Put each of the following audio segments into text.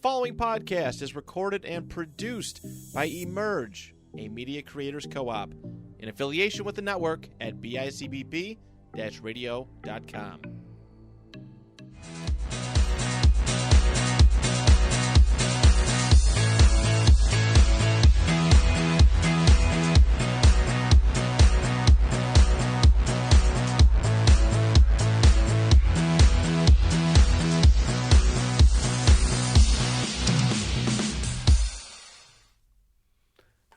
following podcast is recorded and produced by Emerge, a media creators co-op, in affiliation with the network at bicbb-radio.com.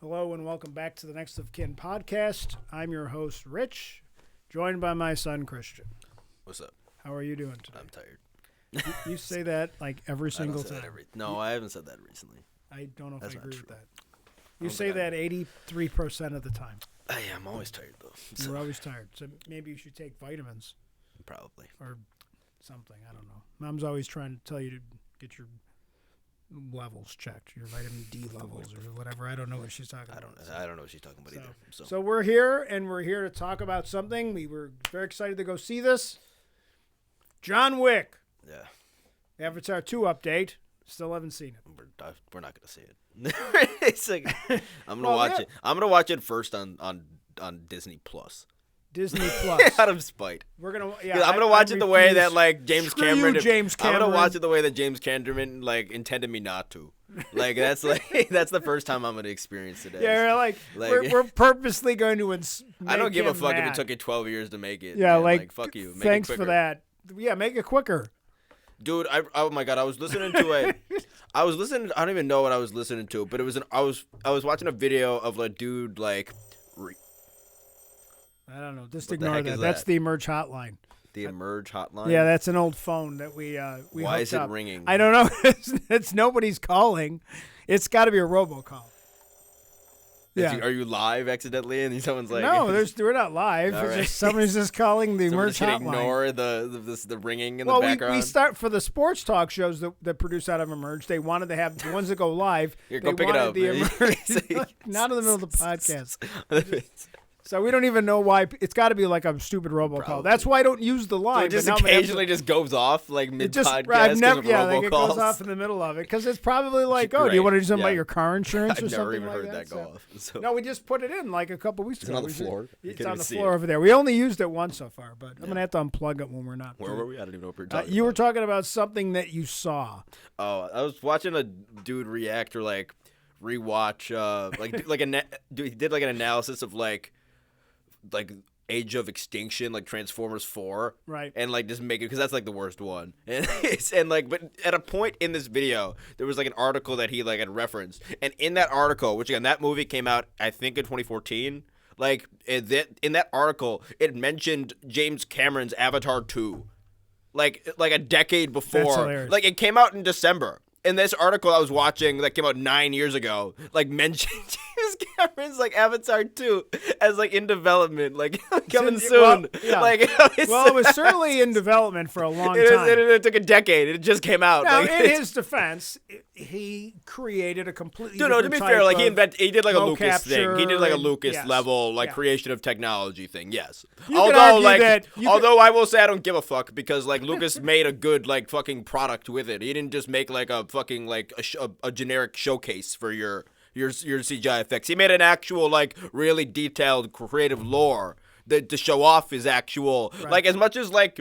Hello and welcome back to the Next of Kin podcast. I'm your host, Rich, joined by my son, Christian. What's up? How are you doing today? I'm tired. You say that like every single time. No, I haven't said that recently. I don't know if That's I agree not with true. that. You say that 83% of the time. Yeah, I'm always tired, though. You're always tired. So maybe you should take vitamins Probably. or something. I don't know. Mom's always trying to tell you to get your levels checked, your vitamin D levels or whatever. I don't know what she's talking about. I don't know what she's talking about either. So we're here, and we're here to talk about something. We were very excited to go see this. John Wick. Yeah. Avatar 2 update. Still haven't seen it. We're not gonna see it. It's like I'm gonna watch it. I'm gonna watch it first on Disney Plus. Disney Plus. Out of spite. We're gonna. Yeah, I'm gonna watch it the way that like James Screw Cameron. You, James Cameron. I'm gonna watch it the way that James Cameron like intended me not to. Like that's the first time I'm gonna experience it. Yeah, we're purposely going to. I don't give a fuck if it took you 12 years to make it. Yeah, man. like fuck you. Make thanks it quicker. for that. Yeah, make it quicker. Dude, oh my god, I was listening to I don't even know what I was listening to, but it was I was watching a video of a dude like I don't know. Just What the ignore heck that. is That's that? the Emerge hotline. the Emerge hotline. Yeah, that's an old phone that we Why hooked is it up. ringing? I don't know. It's nobody's calling. It's got to be a robocall. Yeah. Are you live accidentally and someone's like No, we're not live. All It's right. just somebody's just calling the so we're Emerge just gonna hotline. ignore the ringing in Well, the background? we start for the sports talk shows that produce out of Emerge. They wanted to have the ones that go live. Here, they go pick it wanted up. The Emerge, not in the middle of the podcast. So we don't even know why. It's got to be like a stupid robocall. Probably. That's why I don't use the So line. it just but now occasionally just goes off like mid podcast. I've never, of robocalls. like it goes off in the middle of it because it's probably like, oh, do you want to do something about your car insurance or I've something never even like heard that go So- off. So. No, we just put it in like a couple weeks Is it ago. on the floor? You It's can't on even the see floor it. over there. We only used it once so far, but I'm gonna have to unplug it when we're not. Where doing were we? I don't even know what we were talking You were about. talking about something that you saw. Oh, I was watching a dude react or like rewatch he did like an analysis of like Age of Extinction, like Transformers 4, Right. and like just make it because that's like the worst one, and but at a point in this video there was like an article that he like had referenced, and in that article, which again that movie came out I think in 2014, like in that article it mentioned James Cameron's Avatar 2, like a decade That's before, hilarious. like it came out in December. And this article I was watching that came out 9 years ago, like mentioned James Cameron's like Avatar 2 as like in development, like coming soon. Well, yeah. Like, it was certainly in development for a long time. It took a decade. It just came out. Now, like, in his defense, he created a completely Dude, no, to different be fair, like type he did like a low Lucas thing. He did like a capture Lucas and- level like yes. creation of technology thing. Yes. You could argue that- Although I will say I don't give a fuck because like Lucas made a good like fucking product with it. He didn't just make like a fucking like a generic showcase for your CGI effects. He made an actual like really detailed creative lore to show off his actual like as much as like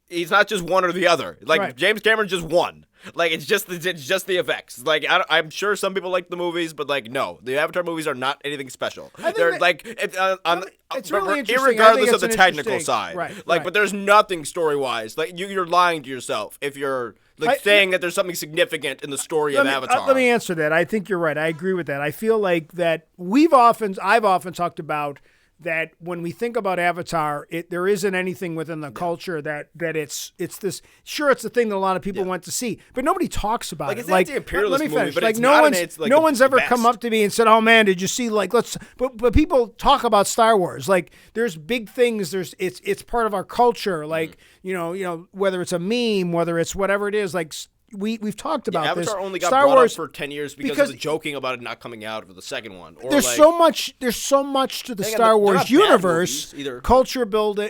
he's not just one or the other. Like Right. James Cameron's just one. Like it's just the effects. Like I'm sure some people like the movies, but like no, the Avatar movies are not anything special. They're like it's really interesting. irregardless I think of the it's an technical interesting- side. right, Like, right. but there's nothing story wise. Like you're lying to yourself if you're like saying that there's something significant in the story of Avatar. Let me answer that. I think you're right. I agree with that. I feel like that I've often talked about that when we think about Avatar, there isn't anything within the culture that it's this. Sure, it's the thing that a lot of people went to see, but nobody talks about Like, it. it's not the imperialist let me movie, finish. but like it's no not one's an- it's, like, no the one's ever best. come up to me and said, "Oh man, did you see like let's?" But people talk about Star Wars. Like there's big things. It's part of our culture. Like you know whether it's a meme, whether it's whatever it is. Like we've talked about this. Avatar only got Star brought Wars up for 10 years because of the joking about it not coming out for the second one. Or there's so much to the Star Wars universe, culture building,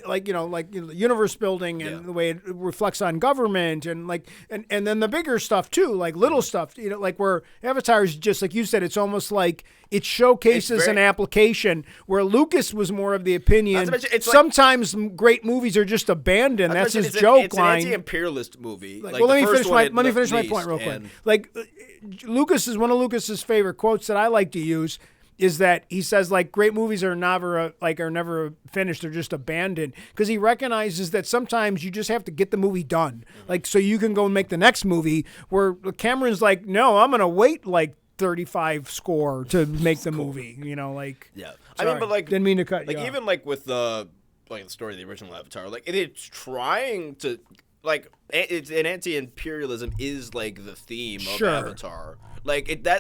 universe building, and the way it reflects on government, and and then the bigger stuff too, like little stuff, like where Avatar is just like you said, it's almost like it showcases an application where Lucas was more of the opinion. Sometimes great movies are just abandoned. That's his joke line. It's an anti-imperialist movie. Let me finish my point real quick. Like one of Lucas's favorite quotes that I like to use is that he says great movies are never finished, they're just abandoned, because he recognizes that sometimes you just have to get the movie done, so you can go and make the next movie. Where Cameron's like, no, I'm gonna wait 35 score to make the movie. Yeah. Sorry, I mean, but didn't mean to cut you off. Even with the story of the original Avatar, it's trying to it's an anti-imperialism is the theme of Avatar.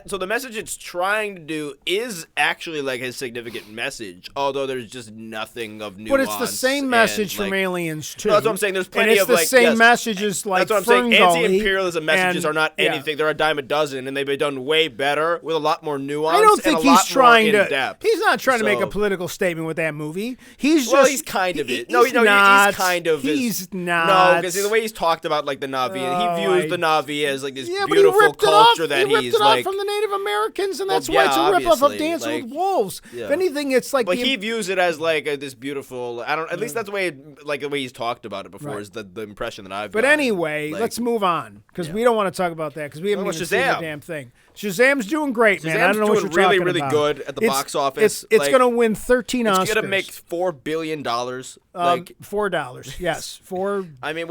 So the message it's trying to do is actually his significant message, although there's just nothing of nuance. But it's the same message from Aliens too. No, that's what I'm saying. There's plenty of the same messages That's what I'm saying. Anti-imperialism messages are not anything. They're a dime a dozen, and they've been done way better with a lot more nuance. I don't think he's trying to. Depth. He's not trying to make a political statement with that movie. He's kind of it. He's kind of. He's not. No, because the way he's talked about the Na'vi, and he views the Na'vi as this beautiful culture that he's from the Native Americans, and that's why it's a ripoff of Dancing with Wolves. Yeah. If anything, it's But he views it as this beautiful. At least that's the way the way he's talked about it before is the impression that I've. But anyway, let's move on because we don't want to talk about that because we haven't even seen the damn thing. Shazam's doing great, man. I don't know what you're talking about. Really good at the box office. It's going to win 13 Oscars. It's going to make $4 billion. $4, yes, 4. I mean,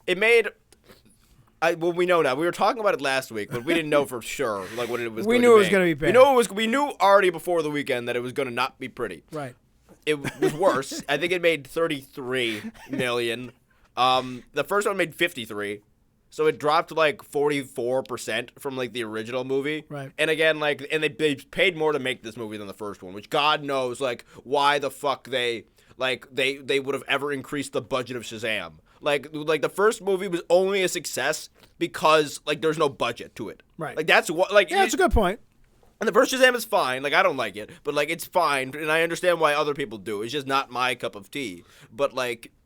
it made. We know now. We were talking about it last week, but we didn't know for sure what it was. We knew it was going to be bad. We knew already before the weekend that it was going to not be pretty. Right. It was worse. I think it made $33 million. The first one made $53, so it dropped 44% from the original movie. Right. And again, and they paid more to make this movie than the first one, which God knows why the fuck they would have ever increased the budget of Shazam. The first movie was only a success because there's no budget to it. Right. That's what that's a good point. And the first Shazam is fine. I don't like it, but it's fine, and I understand why other people do. It's just not my cup of tea. But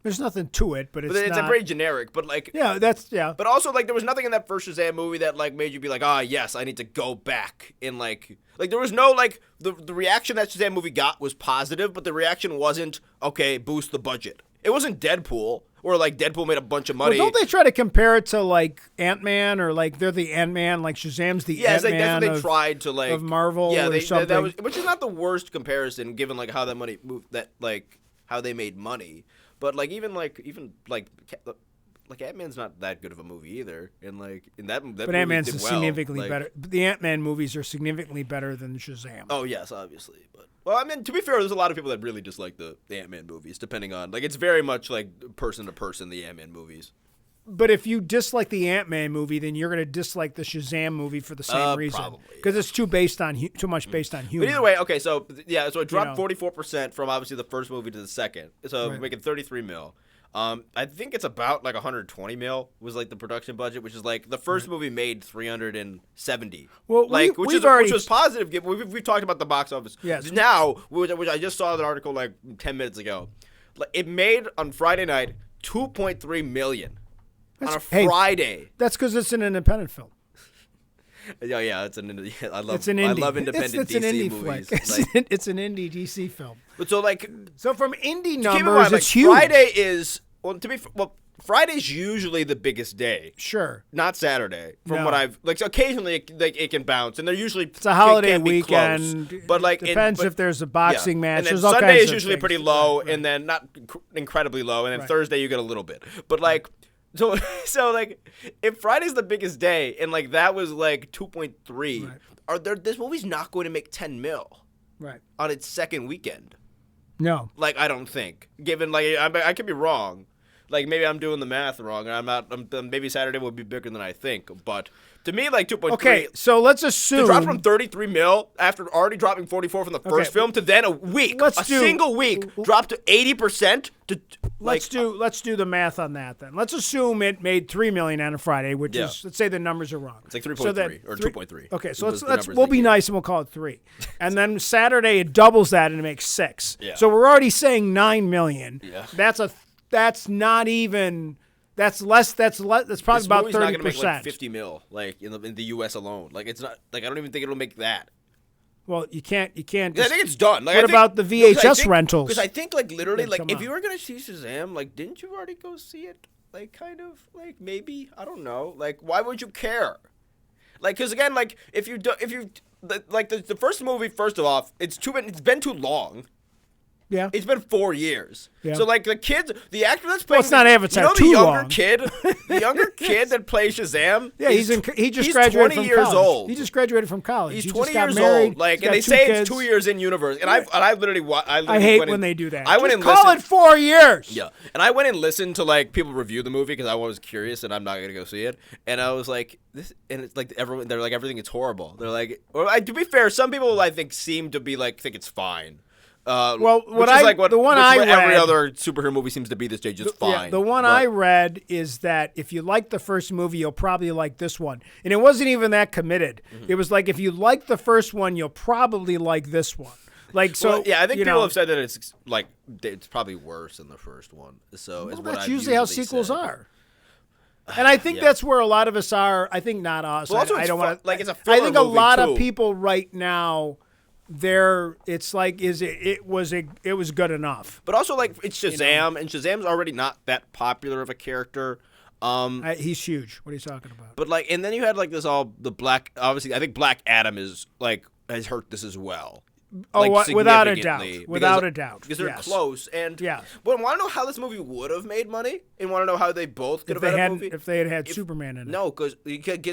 there's nothing to it, but it's a very generic. But But also there was nothing in that first Shazam movie that made you be yes, I need to go back and there was no the reaction that Shazam movie got was positive, but the reaction wasn't okay, boost the budget. It wasn't Deadpool. Or Deadpool made a bunch of money. Well, don't they try to compare it to Ant-Man or they're the Ant-Man, Shazam's the Ant-Man that's what they tried to of Marvel or something. That was, which is not the worst comparison given how that money moved, that how they made money. But even Ant-Man's not that good of a movie either. And in that but movie Ant-Man's did is well. significantly better. The Ant-Man movies are significantly better than Shazam. Oh yes, obviously. But I mean, to be fair, there's a lot of people that really dislike the Ant-Man movies, depending on it's very much person to person, the Ant-Man movies. But if you dislike the Ant-Man movie, then you're going to dislike the Shazam movie for the same reason. Because it's too much based on humor. But either way, okay, so it dropped 44% from obviously the first movie to the second, so making $33 million. I think it's about $120 million was the production budget, which is the first movie made $370. Well, which was positive. We've talked about the box office. Yes. Now, which I just saw an article 10 minutes ago. It made on Friday night $2.3 million on a Friday. That's because it's an independent film. Yeah, it's an indie. I love independent it's DC an indie movies. Flick. It's an indie DC film. But so from indie numbers, keep in mind, it's huge. Friday is Friday's usually the biggest day. Sure. Not Saturday. From what I've occasionally it can bounce, and they're usually it's a holiday weekend. Close, but depends if there's a boxing match. And then there's all Sunday kinds is usually pretty low, and then not incredibly low, and then Thursday you get a little bit. But So if Friday's the biggest day and that was 2.3, this movie's not going to make $10 million on its second weekend. No. I don't think. Given I could be wrong. Maybe I'm doing the math wrong. Maybe Saturday will be bigger than I think. But to me, 2.3. Okay, so let's assume to drop from $33 million after already dropping 44 from the first film to then a single week drop to 80% to let's do the math on that then. Let's assume it made $3 million on a Friday, which is, let's say the numbers are wrong. It's like 3.3 or 2.3. Okay, so we'll be nice and we'll call it 3. And then Saturday it doubles that and it makes 6. Yeah. So we're already saying $9 million. Yeah. That's not even. That's less. That's probably This about 30%. movie's not gonna make like 50 mil, like in the U.S. alone. Like it's not. Like I don't even think it'll make that. Well, you can't. I think it's done. Like, what about the VHS rentals? Because I think, like, literally, That like, come if out. you were gonna see Shazam, like, didn't you already go see it? Like, kind of, like, maybe, I don't know. Like, why would you care? Like, because again, like, the first movie, first of all, it's been too long. Yeah. It's been 4 years. Yeah. So like the actor that's playing. Well, it's not Avatar. You know too the younger long. kid, the younger kid that plays Shazam. Yeah, he just he's graduated 20 from years college. old. He just graduated from college. He's He 20 just got years married. old. Like, He's and got they 2 say kids. it's 2 years in universe. And I literally I hate went when in- they do that. I went just and call listened. it 4 years. Yeah, and I went and listened to like people review the movie because I was curious and I'm not gonna go see it. And I was like, this, and it's like they're like everything is horrible. They're like, to be fair, some people I think seem to be like think it's fine. Well, which is like what every read, other superhero movie seems to be this day, just fine. Yeah, the one I read is that if you like the first movie, you'll probably like this one. And it wasn't even that committed. Mm-hmm. It was like if you like the first one, you'll probably like this one. Like so, well, yeah, I think you people know, have said that it's like it's probably worse than the first one. So well, is what that's I've usually how said. sequels are. And I think that's where a lot of us are. I think not us. Well, also I it's don't want to. like it's a I filler think a movie, lot too. of people right now, it's like it was good enough. But also like it's Shazam, and Shazam's already not that popular of a character. He's huge. What are you talking about? But like, and then you had like this obviously I think Black Adam is like has hurt this as well. Oh, like, without a doubt. significantly, Without a doubt. Because they're yes. close. And Yeah. But want to know how this movie would have made money? And want to know how they both could If have they had a had movie? if they had Superman in it. No, because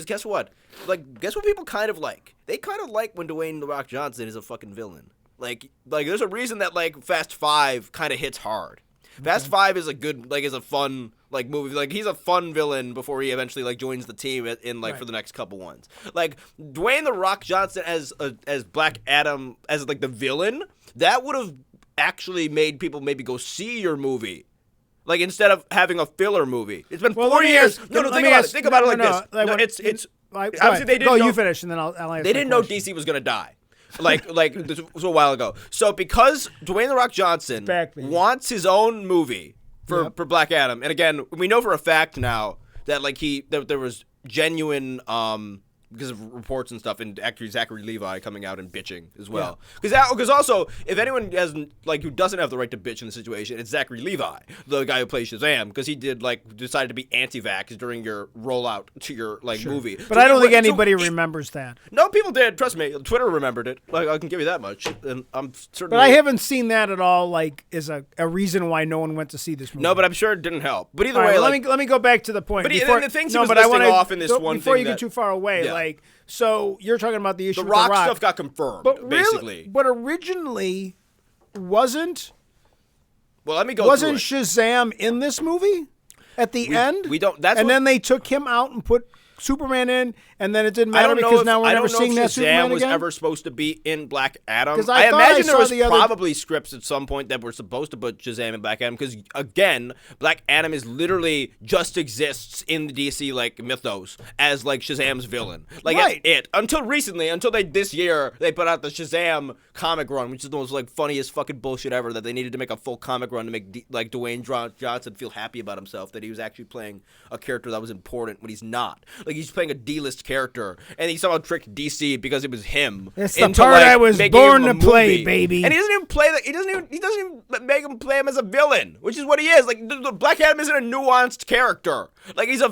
guess what? Like, guess what people kind of like? They kind of like when Dwayne "The Rock" Johnson is a fucking villain. Like there's a reason that like Fast 5 kind of hits hard. Fast 5 is is a fun like movie. Like he's a fun villain before he eventually like joins the team in like for the next couple ones. Like Dwayne "The Rock" Johnson as Black Adam as like the villain, that would have actually made people maybe go see your movie. Like instead of having a filler movie. It's been 4 years. Think about it like this. It's obviously they didn't know. You finish and then I'll ask. They didn't know DC was gonna die. This was a while ago. So because Dwayne "The Rock" Johnson wants his own movie for Black Adam, and again, we know for a fact now that like that there was genuine because of reports and stuff, and actually Zachary Levi coming out and bitching as well. Because also, if anyone hasn't who doesn't have the right to bitch in the situation, it's Zachary Levi, the guy who plays Shazam, because he did decided to be anti-vax during your rollout to your movie. But so I don't think anybody remembers that. No, people did. Trust me, Twitter remembered it. Like I can give you that much, and I'm certainly. But I haven't seen that at all. Like, as a reason why no one went to see this movie. No, but I'm sure it didn't help. But either all way, right, let me go back to the point. But before, the things he was listing off in this one before thing you get too far away, so you're talking about the issue the with Rock the Rock stuff got confirmed, but basically. But originally, wasn't let me go. Wasn't Shazam in this movie at the end? We don't. Then they took him out and put Superman in, and then it didn't matter because now we're never seeing that Superman again. I don't know if Shazam was ever supposed to be in Black Adam. I imagine there was probably scripts at some point that were supposed to put Shazam in Black Adam because, again, Black Adam is literally just exists in the DC mythos as Shazam's villain. That's it. Until recently, this year they put out the Shazam comic run, which is the most funniest fucking bullshit ever. That they needed to make a full comic run to make Dwayne Johnson feel happy about himself that he was actually playing a character that was important when he's not. He's playing a D-list character, and he somehow tricked DC because it was him. That's the part I was born to play, baby. And he doesn't even play he doesn't even make him play him as a villain, which is what he is. The Black Adam isn't a nuanced character. He's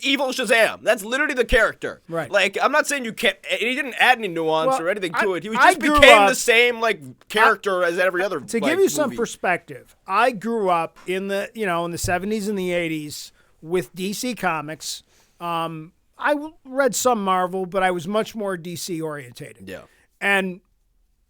evil Shazam. That's literally the character. Right. I'm not saying you can't. He didn't add any nuance or anything to it. He just became the same character as every other. To give you some perspective, I grew up in the in the 70s and the 80s with DC Comics. I read some Marvel, but I was much more DC orientated. Yeah. And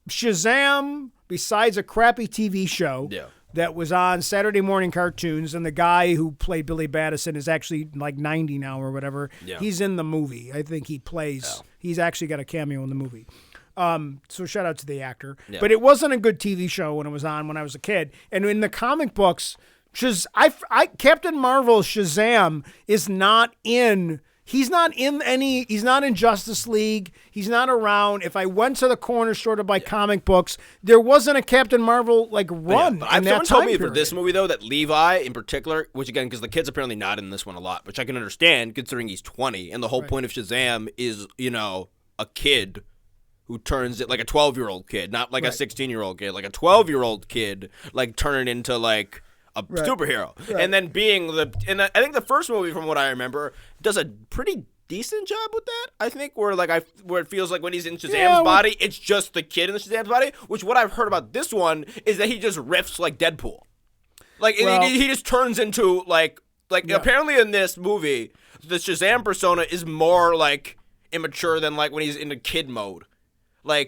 Shazam, besides a crappy TV show that was on Saturday morning cartoons, and the guy who played Billy Madison is actually 90 now or whatever. Yeah. He's in the movie. I think he plays. He's actually got a cameo in the movie. So shout out to the actor. Yeah. But it wasn't a good TV show when it was on when I was a kid. And in the comic books, Captain Marvel Shazam is not in. He's not in Justice League. He's not around. If I went to the corner store to buy comic books, there wasn't a Captain Marvel run. But someone told me for this movie though that Levi in particular, which again because the kid's apparently not in this one a lot, which I can understand considering he's 20, and the whole point of Shazam is a kid who turns it like a 12-year-old kid, not like a 16-year-old kid, like a 12-year-old kid, turning into like a superhero, and then and I think the first movie, from what I remember, does a pretty decent job with that. I think where it feels like when he's in Shazam's body, it's just the kid in the Shazam's body. Which what I've heard about this one is that he just riffs like Deadpool, he just turns into apparently in this movie the Shazam persona is more immature than when he's in the kid mode.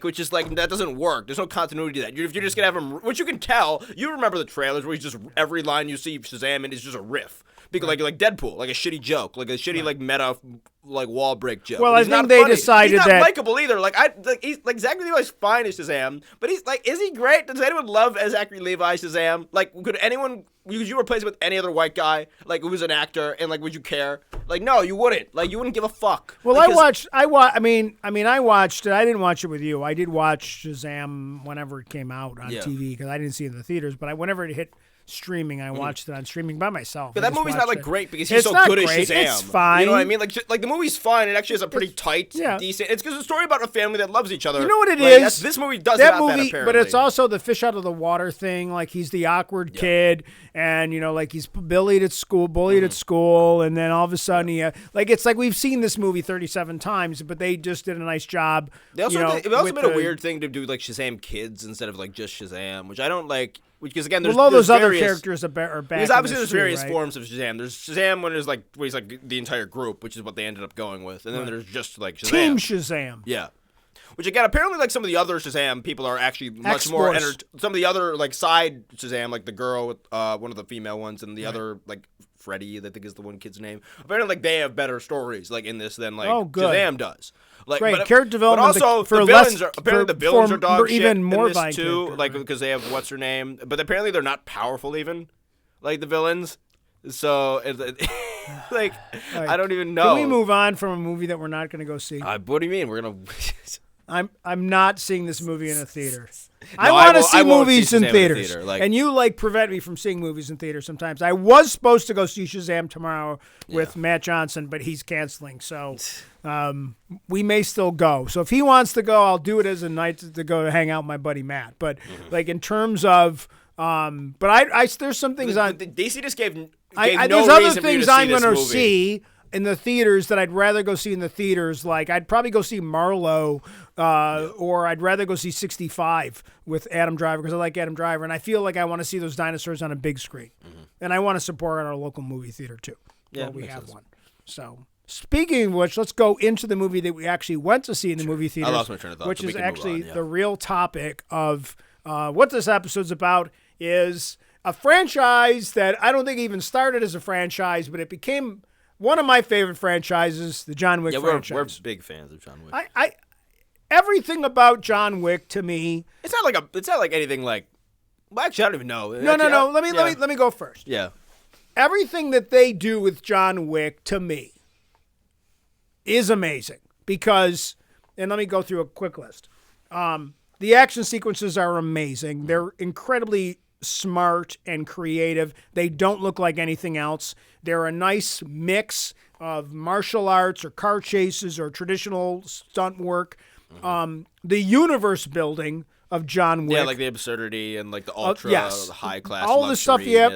Which is that doesn't work. There's no continuity to that. If you're just gonna have him, which you can tell, you remember the trailers where he's just every line you see Shazam in is just a riff, because like Deadpool, like a shitty joke, like a shitty meta wall break joke. Well, I think they decided he's not that likable either. He's Zachary Levi's fine as Shazam, but he's is he great? Does anyone love as Zachary Levi Shazam? Could anyone? Would you replace him with any other white guy, who was an actor, and would you care? No, you wouldn't. You wouldn't give a fuck. Well, I watched it. I didn't watch it with you. I did watch Shazam whenever it came out on TV because I didn't see it in the theaters. But whenever it hit streaming, I watched it on streaming by myself. But that movie's not great because he's so good as Shazam. It's fine. You know what I mean? The movie's fine. It actually has a pretty tight, decent. It's because it's a story about a family that loves each other. You know what it is? This movie does that apparently. But it's also the fish out of the water thing. He's the awkward kid, and he's bullied at school, and then all of a sudden he it's we've seen this movie 37 times, but they just did a nice job. They also made a weird thing to do Shazam Kids instead of just Shazam, which I don't like. Because again, there's all those various, other characters are back. Because obviously there's various forms of Shazam. There's Shazam when he's the entire group, which is what they ended up going with, and then there's just Shazam. Team Shazam. Yeah. Which again, apparently some of the other Shazam people are actually much more. Some of the other side Shazam, the girl with one of the female ones, and the other Freddy, I think is the one kid's name. Apparently, they have better stories in this than Shazam does. Great character development. But also the villains are apparently the villains are dog shit even more in this too. Because they have what's her name, but apparently they're not powerful even, the villains. So right. I don't even know. Can we move on from a movie that we're not going to go see? What do you mean we're gonna? I'm not seeing this movie in a theater. I want to see movies in theaters, and you prevent me from seeing movies in theaters sometimes. I was supposed to go see Shazam tomorrow with Matt Johnson, but he's canceling, so we may still go. So if he wants to go, I'll do it as a night to go to hang out with my buddy Matt. But in terms of, there's some things on DC just gave there's other things I'm going to see in the theaters that I'd rather go see in the theaters. I'd probably go see Marlowe, or I'd rather go see 65 with Adam Driver because I like Adam Driver, and I feel I want to see those dinosaurs on a big screen, and I want to support our local movie theater too. Yeah, we have one. So speaking of which, let's go into the movie that we actually went to see in the movie theater. I lost my train of thought, which is actually the real topic of what this episode's about. Is a franchise that I don't think even started as a franchise, but it became one of my favorite franchises, the John Wick franchise. We're big fans of John Wick. Everything about John Wick to me, it's not like anything well, actually I don't even know. No. Let me go first. Yeah. Everything that they do with John Wick to me is amazing because, and let me go through a quick list. The action sequences are amazing. They're incredibly smart and creative. They don't look like anything else. They're a nice mix of martial arts or car chases or traditional stunt work. The universe building of John Wick. Yeah, the absurdity and the ultra high class. All the stuff you have,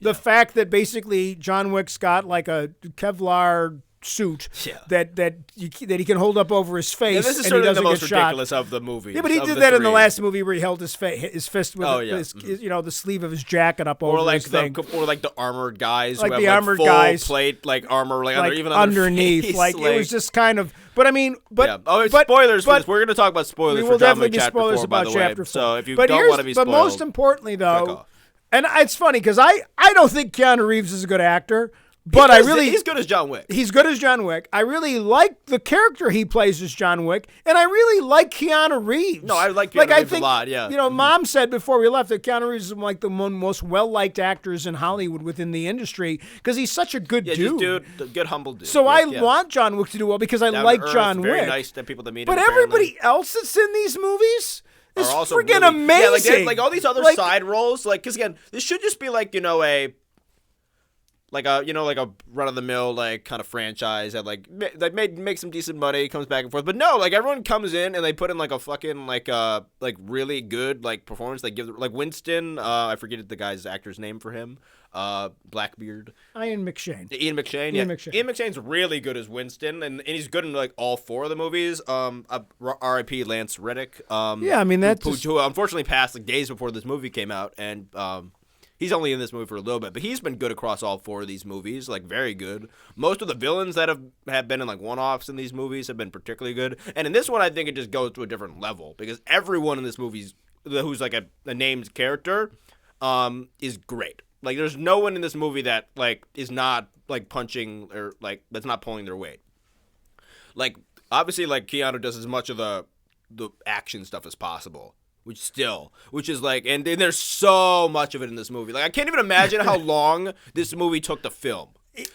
the fact that basically John Wick's got a Kevlar suit that he can hold up over his face. Yeah, this is and he doesn't the most get shot. ridiculous of the movie. Yeah, but he did that in the last movie where he held his fist with the sleeve of his jacket up over his thing. Or the armored guys, who have the armored full guys, plate armor, even underneath. Face, it was just kind of. But I mean, spoilers. We're going to talk about spoilers. We will for John definitely Wick be spoilers 4, about by the chapter way. 4. So if you don't want to be spoiled, but most importantly, though, and it's funny because I don't think Keanu Reeves is a good actor. But he's good as John Wick. He's good as John Wick. I really like the character he plays as John Wick, and I really like Keanu Reeves. No, I like Keanu Reeves a lot, yeah. You know, Mom said before we left that Keanu Reeves is like the most well-liked actors in Hollywood within the industry because he's such a good dude. Good, humble dude. So I want John Wick to do well because I like John Wick. Very nice to people that meet him. But everybody else that's in these movies is also freaking really, amazing. Yeah, like all these other side roles, like because again, this should just be like a run of the mill like kind of franchise that like make some decent money, comes back and forth. But no, like everyone comes in and they put in like a fucking like really good like performance. They give like Winston, I forget the guy's actor's name for him. Blackbeard. Ian McShane. Ian McShane. Ian McShane's really good as Winston, and he's good in like all four of the movies. R.I.P. Lance Reddick. Yeah, I mean who unfortunately passed like days before this movie came out, and he's only in this movie for a little bit, but he's been good across all four of these movies, like very good. Most of the villains that have been in like one-offs in these movies have been particularly good, and in this one I think it just goes to a different level because everyone in this movie who's like a named character is great. Like there's no one in this movie that like is not like punching or like that's not pulling their weight. Like obviously like Keanu does as much of the action stuff as possible. Which is like, and there's so much of it in this movie. Like, I can't even imagine how long this movie took to film.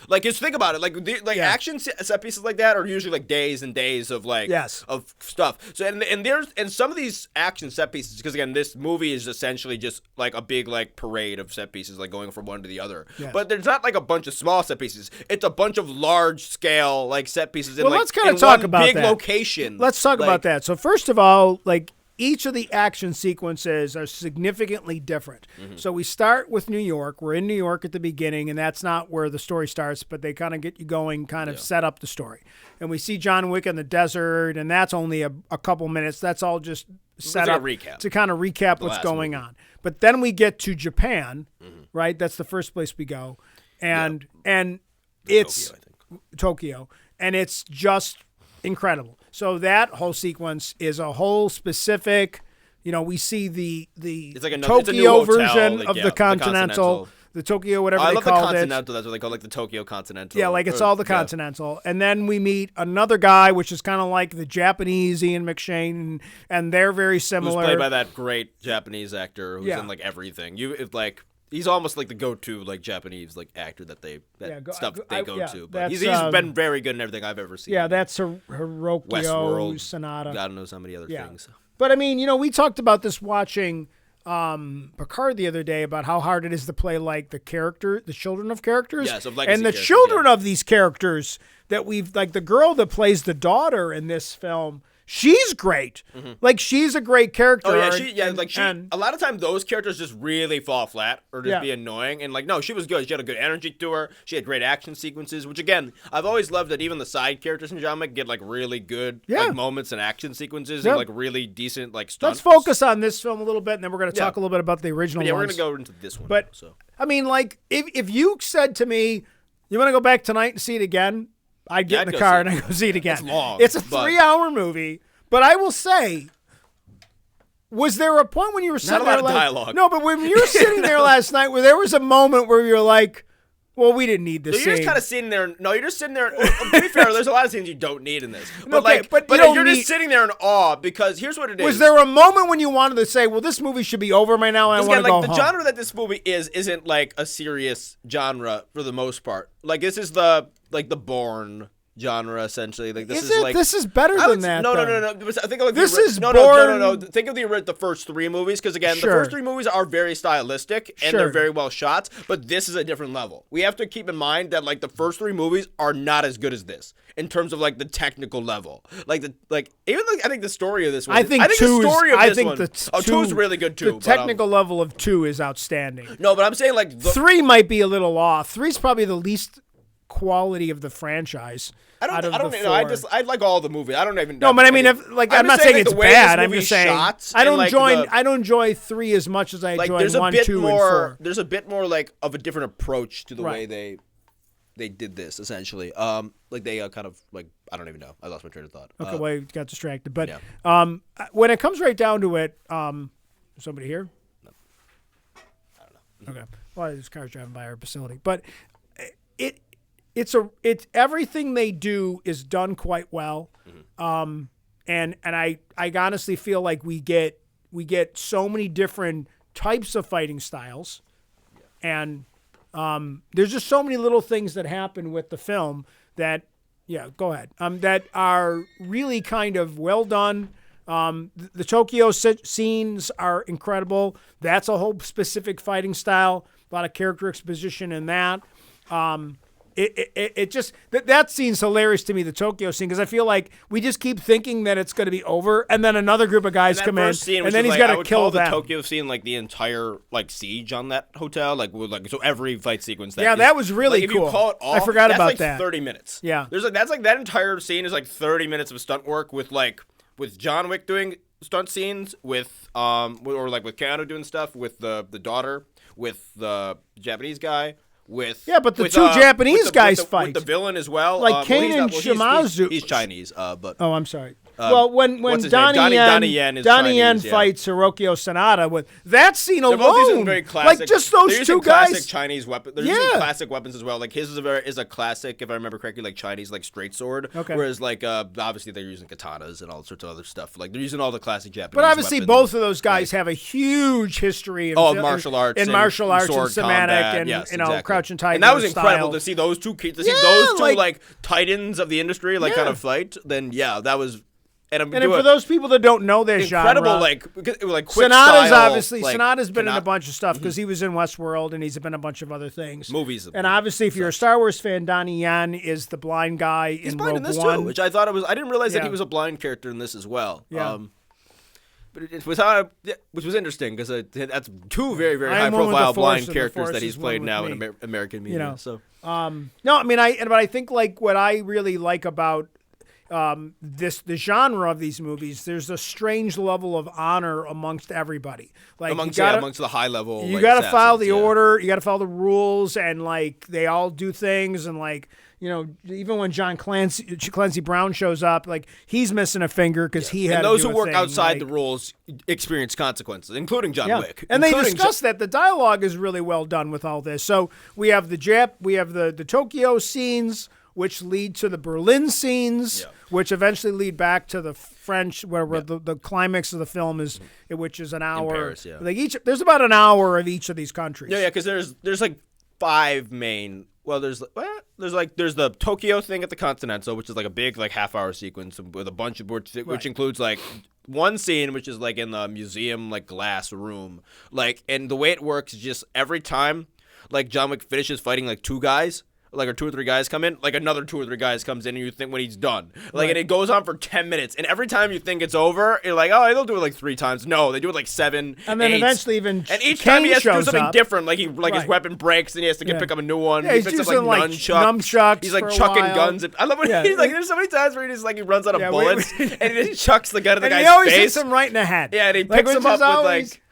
Like, just think about it. Like, action set pieces like that are usually like days and days of like of stuff. So and some of these action set pieces, because again, this movie is essentially just like a big like parade of set pieces, like going from one to the other. Yes. But there's not like a bunch of small set pieces. It's a bunch of large scale like set pieces. Well, let's kind of talk about big that. Location. Let's talk about that. So first of all, like. Each of the action sequences are significantly different. Mm-hmm. So we start with New York. We're in New York at the beginning, and that's not where the story starts, but they kind of get you going, kind of set up the story. And we see John Wick in the desert, and that's only a couple minutes. That's all just set up to kind of recap what's going on. But then we get to Japan, right? That's the first place we go. And it's Tokyo, and it's just incredible. So that whole sequence is a whole specific, we see the it's like Tokyo version of the Continental, the Tokyo, whatever they call it. I love the Continental. That's what they call like the Tokyo Continental. Yeah, like it's all the Continental. And then we meet another guy, which is kind of like the Japanese Ian McShane, and they're very similar. Who's played by that great Japanese actor who's in like everything. He's almost like the go-to like Japanese like actor that they go to. But he's been very good in everything I've ever seen. Yeah, that's Hirokio Sonata. God knows how many other things. But I mean, we talked about this watching Picard the other day about how hard it is to play like the children of characters. Yes, of and the children of these characters that we've like the girl that plays the daughter in this film. She's great. Mm-hmm. Like, she's a great character. Oh, yeah, a lot of times those characters just really fall flat or just be annoying. And, like, no, she was good. She had a good energy to her. She had great action sequences, which, again, I've always loved that even the side characters in John Wick get, like, really good like, moments and action sequences and, like, really decent, like, stunts. Let's focus on this film a little bit, and then we're going to talk a little bit about the original we're going to go into this one. But, I mean, like, if you said to me, you want to go back tonight and see it again, I'd get in the car and I'd go see it again. It's long. It's a 3-hour movie. But I will say, was there a point when you were sitting there? Not a lot of dialogue. No, but when you were sitting there last night, where there was a moment where you're like, well, we didn't need this scene. You're just kind of sitting there. No, you're just sitting there. To be fair, there's a lot of scenes you don't need in this. But you're just sitting there in awe because here's what it is. Was there a moment when you wanted to say, well, this movie should be over right now and I want to go home? The genre that this movie isn't like a serious genre for the most part. Like this is the Bourne genre essentially. Like this is like this is better than that. No. I think like this is no. Think of the first three movies because again, the first three movies are very stylistic and they're very well shot. But this is a different level. We have to keep in mind that like the first three movies are not as good as this in terms of like the technical level. I think the story of this one. I think two is really good too. The technical level of 2 is outstanding. No, but I'm saying like 3 might be a little off. 3's probably the least quality of the franchise. I like all the movies. I don't even know. No, but I mean, I'm not saying it's bad. I'm just saying I don't enjoy 3 as much as I enjoy 1, 2, and 4. There's a bit more like of a different approach to the way they did this essentially. Like they kind of like I don't even know. I lost my train of thought. Okay, well, you got distracted. But when it comes right down to it, somebody here? No. I don't know. Okay. Well, there's cars driving by our facility, but it's everything they do is done quite well. And I honestly feel like we get so many different types of fighting styles, and there's just so many little things that happen with the film that go ahead that are really kind of well done. The Tokyo scenes are incredible. That's a whole specific fighting style. A lot of character exposition in that. It just that scene's hilarious to me, the Tokyo scene, because I feel like we just keep thinking that it's going to be over, and then another group of guys come in, and then he's got to kill them. The Tokyo scene, like the entire like siege on that hotel, so every fight sequence. That was really cool. If you call it all, I forgot about that. 30 minutes. Yeah, that's like that entire scene is like 30 minutes of stunt work with John Wick doing stunt scenes with or like with Keanu doing stuff with the daughter, with the Japanese guy. But the two Japanese guys fight. With the villain as well. Like Kane and Shimazu. He's Chinese, but... Oh, I'm sorry. When Donnie Yen fights Hirokio Sanada, that scene alone, both using very classic, like just those two guys, classic Chinese weapons. They're using classic weapons as well. Like his is a classic, if I remember correctly, like Chinese like straight sword. Okay. Whereas like obviously they're using katanas and all sorts of other stuff. Like they're using all the classic Japanese. But obviously weapons. both of those guys have a huge history in martial arts and somatic combat, and exactly. Crouching Tiger. And that was incredible to see those two like titans of the industry kind of fight. Then that was. And for those people that don't know their incredible, genre, like quick Sonata's style, obviously Sonata's been in a bunch of stuff because he was in Westworld and he's been in a bunch of other things. Movies. And obviously, if you're a Star Wars fan, Donnie Yen is the blind guy in Rogue in this One. too, which I thought it was. I didn't realize that he was a blind character in this as well. Yeah. But it was which was interesting because that's two very very high profile blind characters that he's played now in American media. So no, I mean but I think like what I really like about the genre of these movies, there's a strange level of honor amongst everybody. Like amongst the high level. You got to follow the order. You got to follow the rules, and like they all do things, and like even when John Clancy Brown shows up, like he's missing a finger because he had. And those to do who work thing, outside the rules experience consequences, including John Wick. And they discuss that the dialogue is really well done with all this. So we have the Tokyo scenes, which lead to the Berlin scenes, which eventually lead back to the French, where the climax of the film is, which is an hour. In Paris, Like there's about an hour of each of these countries. Yeah, because there's like five main. Well, there's the Tokyo thing at the Continental, which is like a big like half-hour sequence with a bunch of which includes like one scene which is like in the museum like glass room, like, and the way it works is just every time like John Wick finishes fighting like two guys. Like, or two or three guys come in, like another two or three guys comes in, and you think when he's done. Like, and it goes on for 10 minutes. And every time you think it's over, you're like, oh, they'll do it like 3 times. No, they do it like 7, and then 8. eventually even and each Kane time he has to do something up. different. Like his weapon breaks, and he has to pick up a new one. Yeah, he he's picks up using like nunchucks. He's like for a chucking while. guns. I love when he's like, there's so many times where he just like he runs out of bullets, and he just chucks the gun at the guy's face. And he always hits him right in the head. Yeah, and he picks him up with like.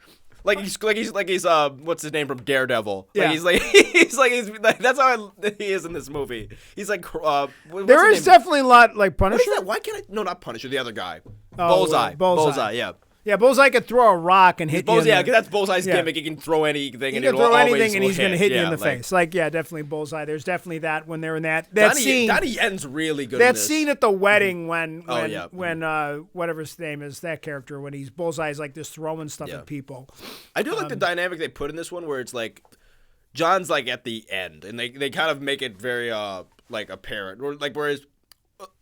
Like he's what's his name from Daredevil? Yeah. Like he's like that's how he is in this movie. He's like there is definitely a lot like Punisher. What is that? Why can't I? No, not Punisher. The other guy. Bullseye. Bullseye. Yeah. Yeah, Bullseye could throw a rock and hit you. Yeah, because that's Bullseye's gimmick. He can throw anything, and he's going to hit you in the like, face. Like, yeah, definitely Bullseye. There's definitely that when they're in that scene. Donnie Yen's really good. That in this. scene at the wedding when whatever his name is, that character when Bullseye's like this throwing stuff at people. I do like the dynamic they put in this one where it's like John's like at the end, and they kind of make it very like apparent, or like whereas.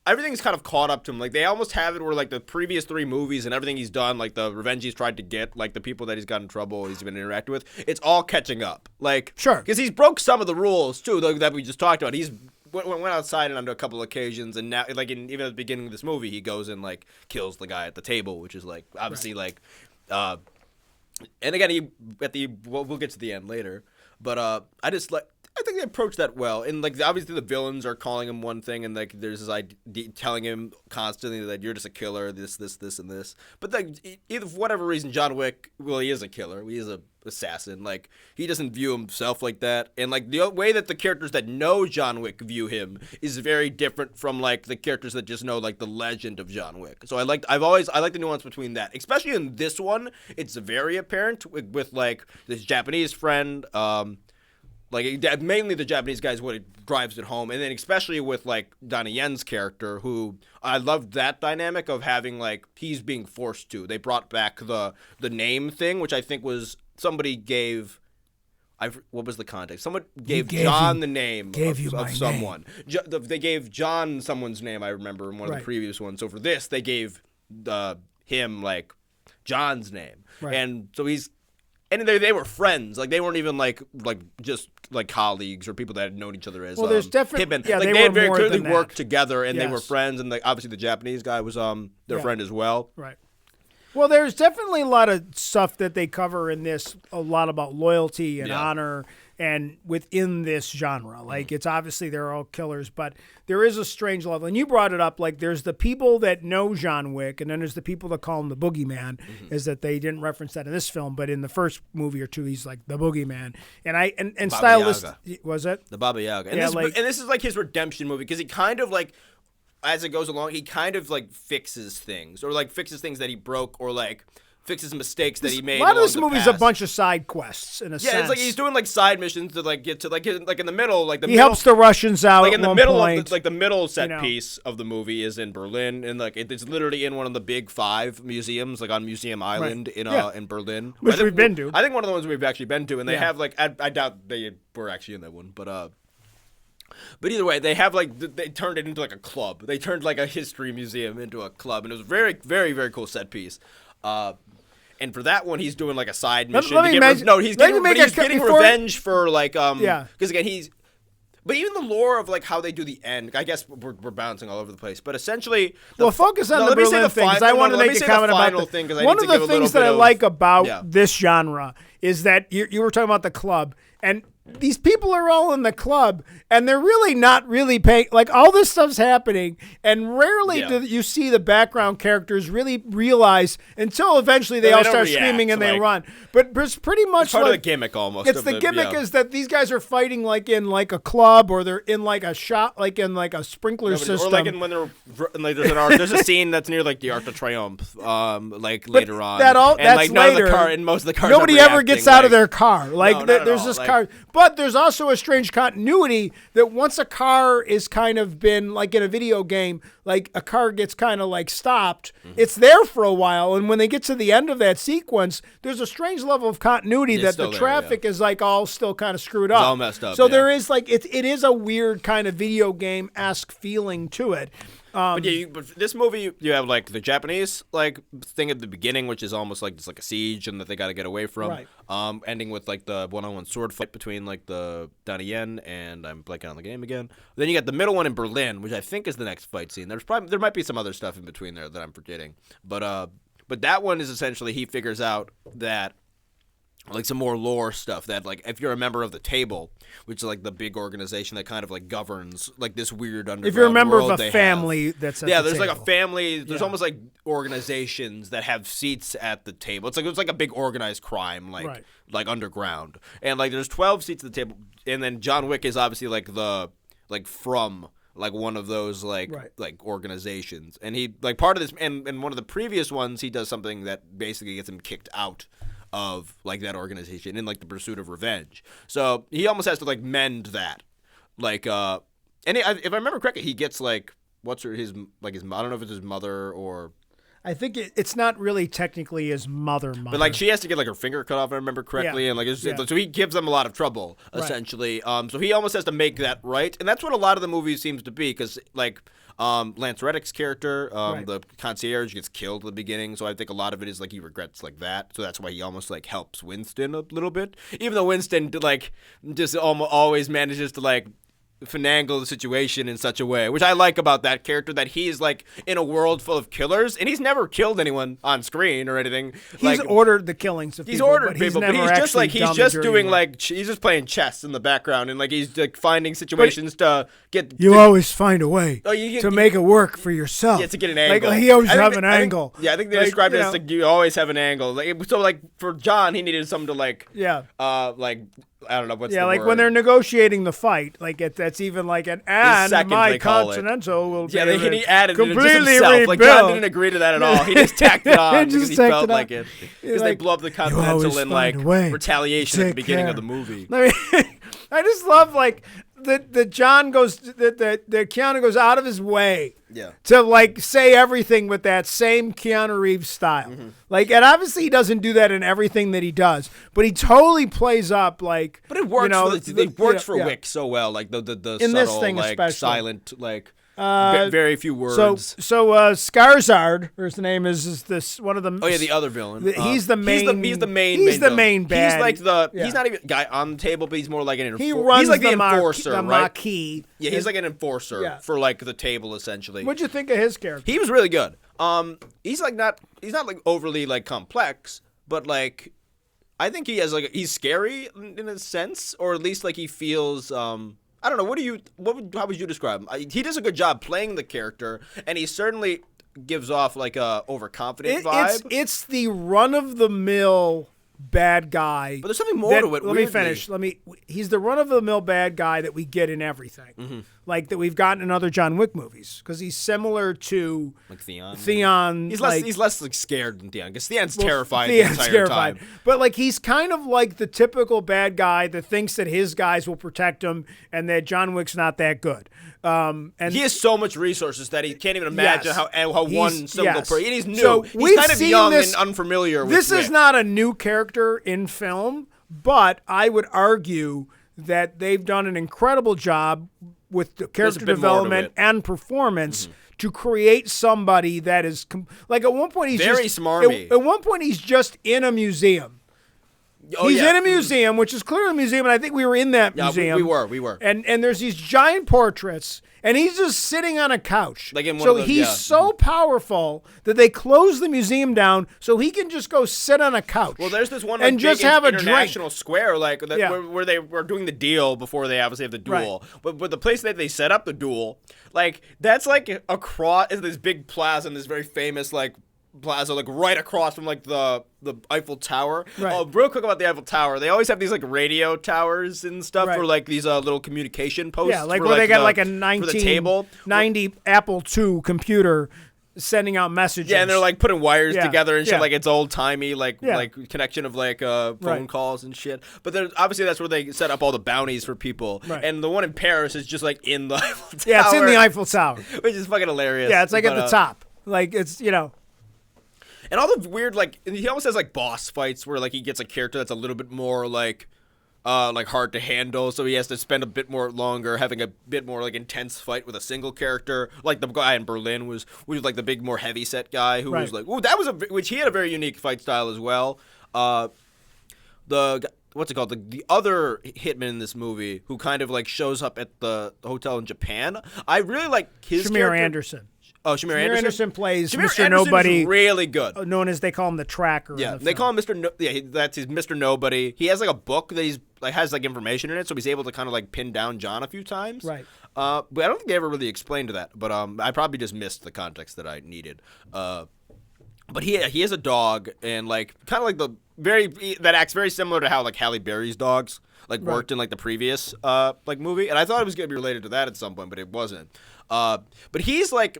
Everything's kind of caught up to him. Like, they almost have it where, like, the previous 3 movies and everything he's done, like, the revenge he's tried to get, like, the people that he's got in trouble, he's been interacting with, it's all catching up. Like, sure. Because he's broke some of the rules, too, that we just talked about. He's went outside and on a couple occasions, and now, like, even at the beginning of this movie, he goes and, like, kills the guy at the table, which is, like, obviously, like, and again, we'll get to the end later, but I think they approach that well, and like obviously the villains are calling him one thing, and like there's this idea telling him constantly that you're just a killer, this, and this. But like either for whatever reason, John Wick, well, he is a killer, he is a assassin. Like he doesn't view himself like that, and like the way that the characters that know John Wick view him is very different from like the characters that just know like the legend of John Wick. So I like the nuance between that, especially in this one. It's very apparent with like this Japanese friend. Like mainly the Japanese guy is what it drives it home, and then especially with like Donnie Yen's character, who I loved that dynamic of having like he's being forced to. They brought back the name thing, which I think was somebody gave. What was the context? Someone gave John the name of someone. They gave John someone's name. I remember in one of the previous ones. So for this, they gave him like John's name, and so he's. And they were friends. Like, they weren't even, like just, like, colleagues or people that had known each other as, there's definitely, yeah, like, they had were very more clearly than worked that. together, and they were Yes. friends, and, like, obviously the Japanese guy was, their friend as well. Right. Well, there's definitely a lot of stuff that they cover in this, a lot about loyalty and honor and within this genre. Like, it's obviously they're all killers, but there is a strange level. And you brought it up, like, there's the people that know John Wick, and then there's the people that call him the boogeyman, is that they didn't reference that in this film, but in the first movie or two, he's like the boogeyman. And stylist, was it? The Baba Yaga. And, this is, like, his redemption movie, because he kind of, like, as it goes along, he kind of, like, fixes things, or, like, fixes things that he broke, or, like, fixes mistakes that he made. A lot of this movie is a bunch of side quests in a sense. Yeah, it's like he's doing like side missions to like get to like in the middle, like he helps the Russians out. Like in the middle point, of the middle set piece of the movie is in Berlin, and like it's literally in one of the big 5 museums, like on Museum Island in Berlin, which we've been to. I think one of the ones we've actually been to, and they have like I doubt they were actually in that one, but either way, they have like they turned it into like a club. They turned like a history museum into a club, and it was very, very, very cool set piece. And for that one, he's doing like a side mission. He's getting revenge for like because again but even the lore of like how they do the end, I guess we're bouncing all over the place. But essentially, focus on the Berlin thing, because I want to make a comment about one of the things that I like about this genre is that you were talking about the club, and these people are all in the club, and they're really not really paying. Like, all this stuff's happening, and rarely do you see the background characters really realize until eventually they all start screaming and they run. But it's pretty much it's part of the gimmick almost. It's the gimmick is that these guys are fighting like in like a club, or they're in like a shop, like in like a sprinkler system, or like when they're like there's a scene that's near like the Arc de Triomphe, later on. That's like later. And most of the cars. Nobody ever gets out of their car. Like there's this like, car. But there's also a strange continuity that once a car is kind of been, like in a video game, like a car gets kind of like stopped, it's there for a while, and when they get to the end of that sequence, there's a strange level of continuity that the traffic is like all still kind of screwed up. It's all messed up. So there is like, it is a weird kind of video game-esque feeling to it. But this movie, you have like the Japanese like thing at the beginning, which is almost like just like a siege and that they got to get away from. Right. Ending with like the one-on-one sword fight between like the Donnie Yen and I'm blanking on the name again. Then you got the middle one in Berlin, which I think is the next fight scene. There might be some other stuff in between there that I'm forgetting. But that one is essentially he figures out that. Like some more lore stuff that, like, if you're a member of the Table, which is like the big organization that kind of like governs like this weird underground. If you're a member world of a family, that's at the there's table. like a family. There's almost like organizations that have seats at the table. It's like a big organized crime, like underground, and like there's 12 seats at the table, and then John Wick is obviously like from like one of those like organizations, and he like part of this, and one of the previous ones he does something that basically gets him kicked out of like that organization in like the pursuit of revenge. So he almost has to like mend that, like and if I remember correctly, he gets like his I don't know if it's his mother or I think it's not really technically his mother, but like she has to get like her finger cut off, if I remember correctly, and like so he gives them a lot of trouble essentially. So he almost has to make that right, and that's what a lot of the movie seems to be, because like Lance Reddick's character, the concierge, gets killed at the beginning, so I think a lot of it is like he regrets like that, so that's why he almost like helps Winston a little bit, even though Winston like just always manages to like finagle the situation in such a way, which I like about that character, that he's like in a world full of killers, and he's never killed anyone on screen or anything. He's ordered the killings of people. He's ordered but people, he's just doing like he's just playing chess in the background, and like he's like finding situations to get. You always find a way to make it work for yourself. Yeah, to get an angle. Like he always have an angle. I think they described it as like you always have an angle. Like, so like for John, he needed something to like like. I don't know what's the like word. When they're negotiating the fight, like that's even like an and my Continental will be he added completely it just himself. rebuilt. Like John didn't agree to that at all. He just tacked it on because he felt like it. Because they blew up the Continental in like retaliation at the beginning of the movie. I just love like the John goes the Keanu goes out of his way to like say everything with that same Keanu Reeves style. Like, and obviously he doesn't do that in everything that he does, but he totally plays up like. But it works. You know, It works for Wick so well. Like the in subtle, this thing like especially. silent, like very few words. So Skarsgård, or his name is this one of the. Oh yeah, the other villain. He's the main. He's the main. He's the villain. main bad. He's like the. He's not even a guy on the table, but he's more like an enforcer. He runs he's like the Mar- enforcer, the right? Marquis. Yeah, he's like an enforcer for like the table essentially. What'd you think of his character? He was really good. He's like not. He's not like overly like complex, but like, I think he has like he's scary in a sense, or at least like he feels. I don't know. How would you describe him? He does a good job playing the character, and he certainly gives off like a overconfident vibe. It's the run of the mill bad guy. But there's something more to it. Let me finish. He's the run of the mill bad guy that we get in everything, like that we've gotten in other John Wick movies, because he's similar to like Theon. He's less like scared than Theon, because Theon's terrified the entire time. But like he's kind of like the typical bad guy that thinks that his guys will protect him and that John Wick's not that good. And he has so much resources that he can't even imagine how one single person. And he's new. So he's kind of young and unfamiliar with this. Wick. Is not a new character in film, but I would argue that they've done an incredible job with the character development and performance to create somebody that is like at one point he's very just, smarmy. At one point he's just in a museum. He's in a museum, which is clearly a museum, and I think we were in that museum. We were. And there's these giant portraits, and he's just sitting on a couch. Like in one so of those, he's so powerful that they close the museum down so he can just go sit on a couch. Well, there's this one and just have a international drink. square, like that, where they were doing the deal before they obviously have the duel. Right. But the place that they set up the duel, like that's like across this big plaza and this very famous like plaza, like right across from like the Eiffel Tower. Right. Real quick about the Eiffel Tower, they always have these like radio towers and stuff for like these little communication posts. Yeah, like for, where they got like a for the table. 1990 Apple II computer sending out messages. Yeah, and they're like putting wires together and shit, Yeah. like it's old timey, like connection of like phone calls and shit. But obviously that's where they set up all the bounties for people. Right. And the one in Paris is just like in the Eiffel Tower. Yeah, it's in the Eiffel Tower, which is fucking hilarious. Yeah, it's like at the top, like it's And all the weird like he almost has like boss fights where like he gets a character that's a little bit more like hard to handle, so he has to spend a bit more longer having a bit more like intense fight with a single character. Like the guy in Berlin was like the big more heavy set guy who was like, which he had a very unique fight style as well. What's it called? The other hitman in this movie who kind of like shows up at the hotel in Japan. I really like his Shamir character. Anderson. Oh, Shamir Anderson plays Shamir Mr. Anderson Nobody. Is really good. Known as they call him the Tracker. Yeah, in the they film. call him that's his Mr. Nobody. He has like a book that he's like has like information in it, so he's able to kind of like pin down John a few times. Right. But I don't think they ever really explained that. But I probably just missed the context that I needed. But he has a dog, and like kind of like that acts very similar to how like Halle Berry's dogs like worked in like the previous like movie, and I thought it was gonna be related to that at some point, but it wasn't. But he's like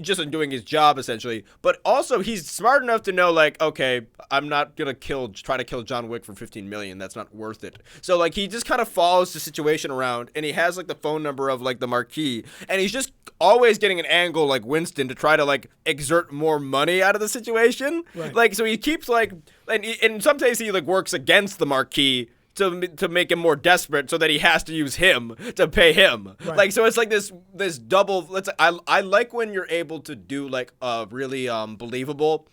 just in doing his job essentially, but also he's smart enough to know like, okay, I'm not gonna try to kill John Wick for 15 million. That's not worth it. So like he just kind of follows the situation around, and he has like the phone number of like the Marquis, and he's just always getting an angle like Winston to try to like exert more money out of the situation. Right. Like so he keeps like, and sometimes he like works against the Marquis to make him more desperate, so that he has to use him to pay him. Right. Like so, it's like this double. I like when you're able to do like a really believable,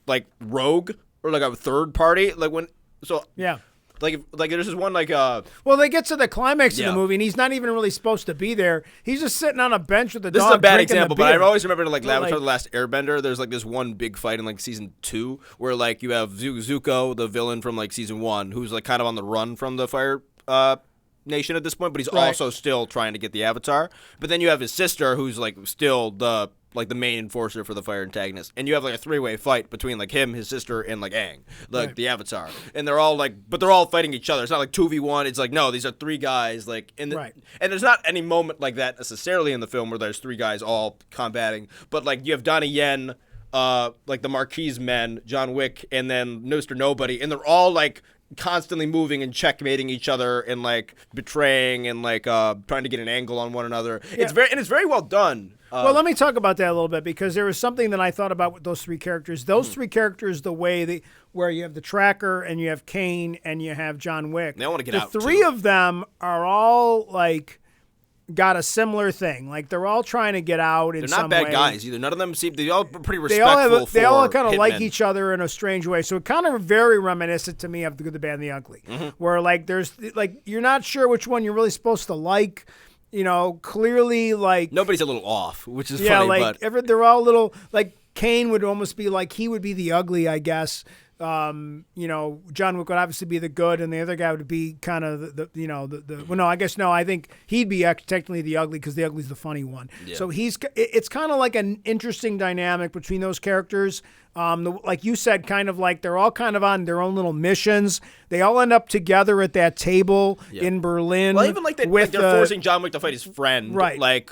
like rogue or like a third party. Like when Yeah. Like there's this one like Well, they get to the climax of Yeah. the movie, and he's not even really supposed to be there. He's just sitting on a bench with a This dog. is a bad drinking the example, but I beer. always remember like Avatar: like- The Last Airbender. There's like this one big fight in like season 2 where like you have Zuko, the villain from like season 1, who's like kind of on the run from the Fire Nation at this point, but he's also still trying to get the Avatar. But then you have his sister, who's like still the main enforcer for the Fire antagonist, and you have like a 3-way fight between like him, his sister, and like Aang, like the Avatar, and they're all fighting each other. It's not like 2v1. It's like no, these are 3 guys like and there's not any moment like that necessarily in the film where there's 3 guys all combating, but like you have Donnie Yen, like the Marquis men, John Wick, and then Mr. Nobody, and they're all like constantly moving and checkmating each other and like betraying and like trying to get an angle on one another. It's very well done. Well, let me talk about that a little bit because there was something that I thought about with those three characters. Those three characters, the way where you have the Tracker and you have Kane and you have John Wick. They want to get out. The three of them are all like got a similar thing. Like they're all trying to get out in some way. They're not bad guys either. None of them seem. They all pretty respectful. They all kind of hitmen. like each other in a strange way. So it kind of very reminiscent to me of The Good, the Bad, and the Ugly, where like there's like you're not sure which one you're really supposed to like. You know, clearly, like nobody's a little off, which is yeah, funny. like but they're all little. Like Kane would almost be like he would be the ugly, I guess. You know, John Wick would obviously be the good, and the other guy would be kind of the well, no, I guess no. I think he'd be technically the ugly because the ugly's the funny one. Yeah. So it's kind of like an interesting dynamic between those characters. Like you said, kind of like they're all kind of on their own little missions. They all end up together at that table in Berlin. Well, even like they're forcing John Wick to fight his friend, right? Like,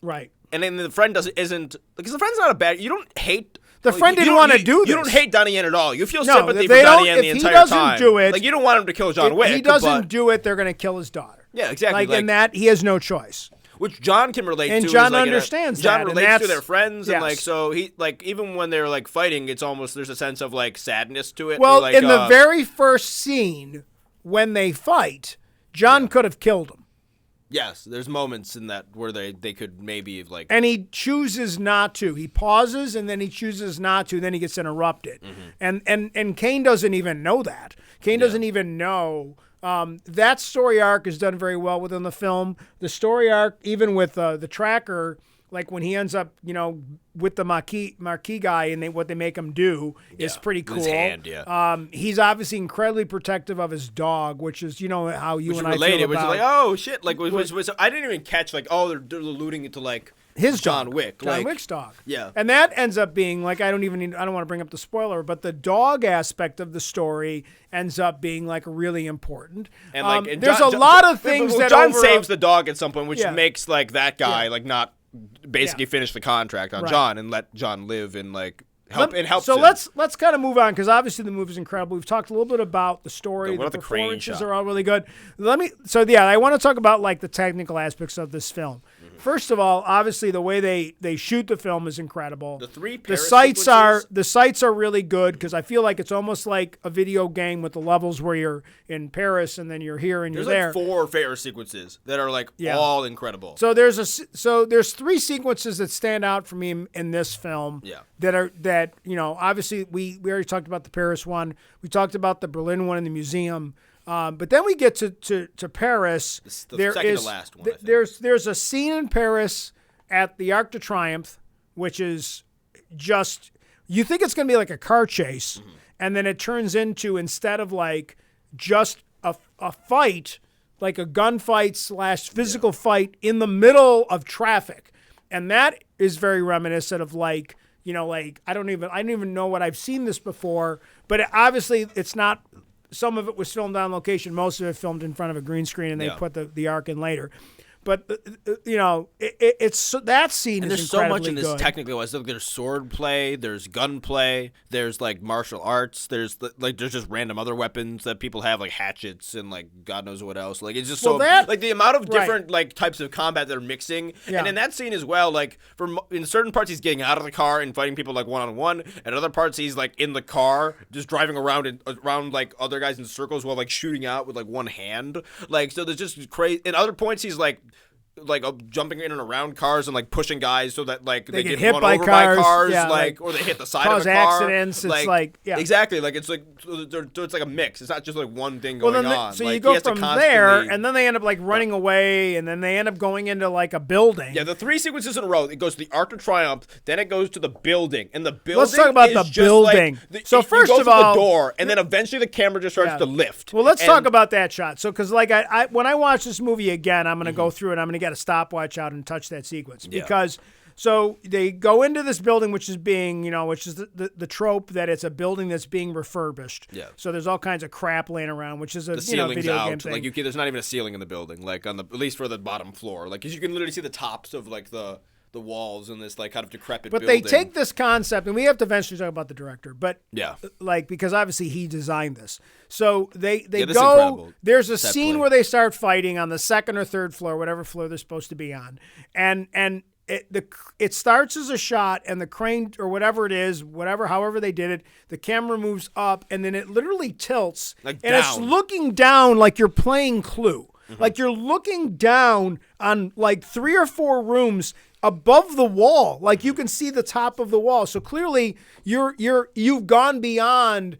right. And then the friend isn't because the friend's not a bad. You don't hate. The friend didn't want to do this. You don't hate Donnie Yen at all. You feel sympathy for Donnie Yen the entire time. If he doesn't do it, like you don't want him to kill John Wick. If he doesn't do it, they're going to kill his daughter. Yeah, exactly. Like in that, he has no choice. Which John can relate to. And John understands that. John relates to their friends, and yes. like so he like even when they're like fighting, it's almost there's a sense of like sadness to it. Well, like, in the very first scene when they fight, John could have killed him. Yes, there's moments in that where they could maybe like. And he chooses not to. He pauses and then he chooses not to. Then he gets interrupted. And Kane doesn't even know that. Kane doesn't even know. That story arc is done very well within the film. The story arc, even with the Tracker, like when he ends up, you know, with the marquee guy and what they make him do is pretty cool. His hand, he's obviously incredibly protective of his dog, which is, you know, how you and I feel about. Which is like, oh shit, like was I didn't even catch like they're alluding it to like his John Wick, John Wick's dog. Yeah, and that ends up being like I don't want to bring up the spoiler, but the dog aspect of the story ends up being like really important. And like there's a lot of things that John saves the dog at some point, which makes like that guy like not. Basically finish the contract on John and let John live and like help him. So let's kind of move on because obviously the movie is incredible. We've talked a little bit about the story. The performances are all really good. I want to talk about like the technical aspects of this film. First of all, obviously the way they shoot the film is incredible. The sights are really good because I feel like it's almost like a video game with the levels where you're in Paris and then you're here and you're there. There's like 4 Paris sequences that are like all incredible. So there's 3 sequences that stand out for me in this film. Yeah. That you know obviously we already talked about the Paris one. We talked about the Berlin one in the museum. But then we get to Paris. The second to last one. There's a scene in Paris at the Arc de Triomphe, which is just you think it's going to be like a car chase, and then it turns into instead of like just a fight, like a gunfight / physical fight in the middle of traffic, and that is very reminiscent of like. You know, like I don't even know what I've seen this before, but obviously it's not. Some of it was filmed on location. Most of it filmed in front of a green screen, and they put the arc in later. But you know, it's that scene and is incredibly good. There's so much in this technically wise. There's sword play, there's gun play, there's like martial arts, there's just random other weapons that people have like hatchets and like God knows what else. Like it's just like the amount of different like types of combat that are mixing. Yeah. And in that scene as well, like in certain parts he's getting out of the car and fighting people like one-on-one, and other parts he's like in the car just driving around like other guys in circles while like shooting out with like one hand. Like so there's just crazy. In other points he's like jumping in and around cars and like pushing guys so that like they get hit run by over cars, by cars, yeah, like or they hit the side cause of a car. Accidents. It's like exactly like it's like it's like a mix. It's not just like one thing going on. So like, you go from there, and then they end up like running away, and then they end up going into like a building. Yeah, the 3 sequences in a row. It goes to the Arc de Triomphe, then it goes to the building, and the building. Let's talk about the building. Like so first of all, the door, and then eventually the camera just starts to lift. Well, let's talk about that shot. So because like I when I watch this movie again, I'm going to go through it. I'm going to get a stopwatch out and touch that sequence because so they go into this building which is the trope that it's a building that's being refurbished. Yeah. So there's all kinds of crap laying around, which is a ceiling's video out. game thing. Like there's not even a ceiling in the building, like at least for the bottom floor. Like you can literally see the tops of like the the walls in this like kind of decrepit But building. they take this concept, and we have to eventually talk about the director, but Yeah. like because obviously he designed this. So they this is go. incredible. There's a Set scene play. where they start fighting on the second or third floor, whatever floor they're supposed to be on, and it starts as a shot, and the crane or whatever it is, however they did it, the camera moves up, and then it literally tilts, Like and it's down. looking down like you're playing Clue. Like you're looking down on like 3 or 4 rooms above the wall. Like you can see the top of the wall. So clearly you've gone beyond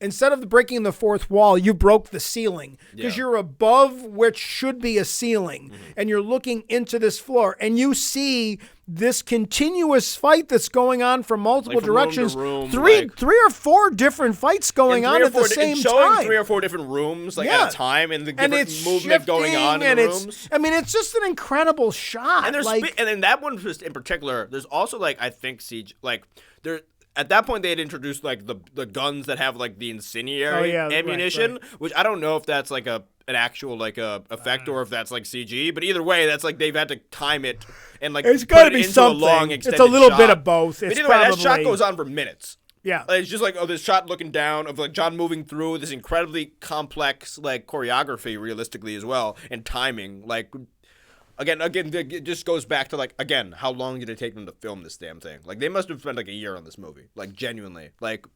instead of breaking the fourth wall, you broke the ceiling because you're above which should be a ceiling and you're looking into this floor and you see this continuous fight that's going on from multiple Like from room to directions. room, three like- or four different fights going on at the same showing time. 3 or 4 different rooms like Yeah. at a time, and the And different it's movement going on in and the it's, rooms. I mean, it's just an incredible shot. And there's like, and then that one just in particular, there's also like I think siege like there at that point they had introduced like the guns that have like the incendiary ammunition, right. which I don't know if that's like an actual like a effect or if that's like CG, but either way that's like they've had to time it and like it's got got to to be something. A long It's extended a little shot. bit of both. But It's either way, probably, that shot goes on for minutes. Yeah. Like, it's just like this shot looking down of like John moving through this incredibly complex like choreography realistically as well and timing like again it just goes back to like again how long did it take them to film this damn thing? Like they must have spent like a year on this movie, like genuinely. Like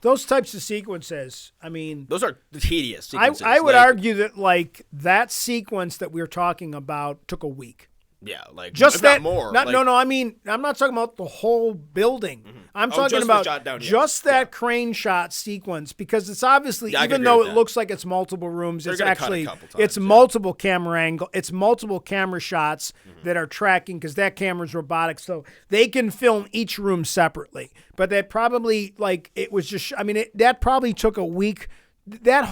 Those types of sequences, I mean, those are tedious sequences. I would like, argue that like that sequence that we're talking about took a week. yeah, like Just if that, not more. Not, like, no. I mean, I'm not talking about the whole building. I'm Oh, talking just the about shot down, yeah. just that crane shot sequence because it's obviously, Yeah, I can even agree though with it that. looks like it's multiple rooms, They're it's gonna cut a actually couple times, it's yeah. multiple camera angle, it's multiple camera shots that are tracking because that camera's robotic, so they can film each room separately. But that probably like it was just, I mean, that probably took a week. That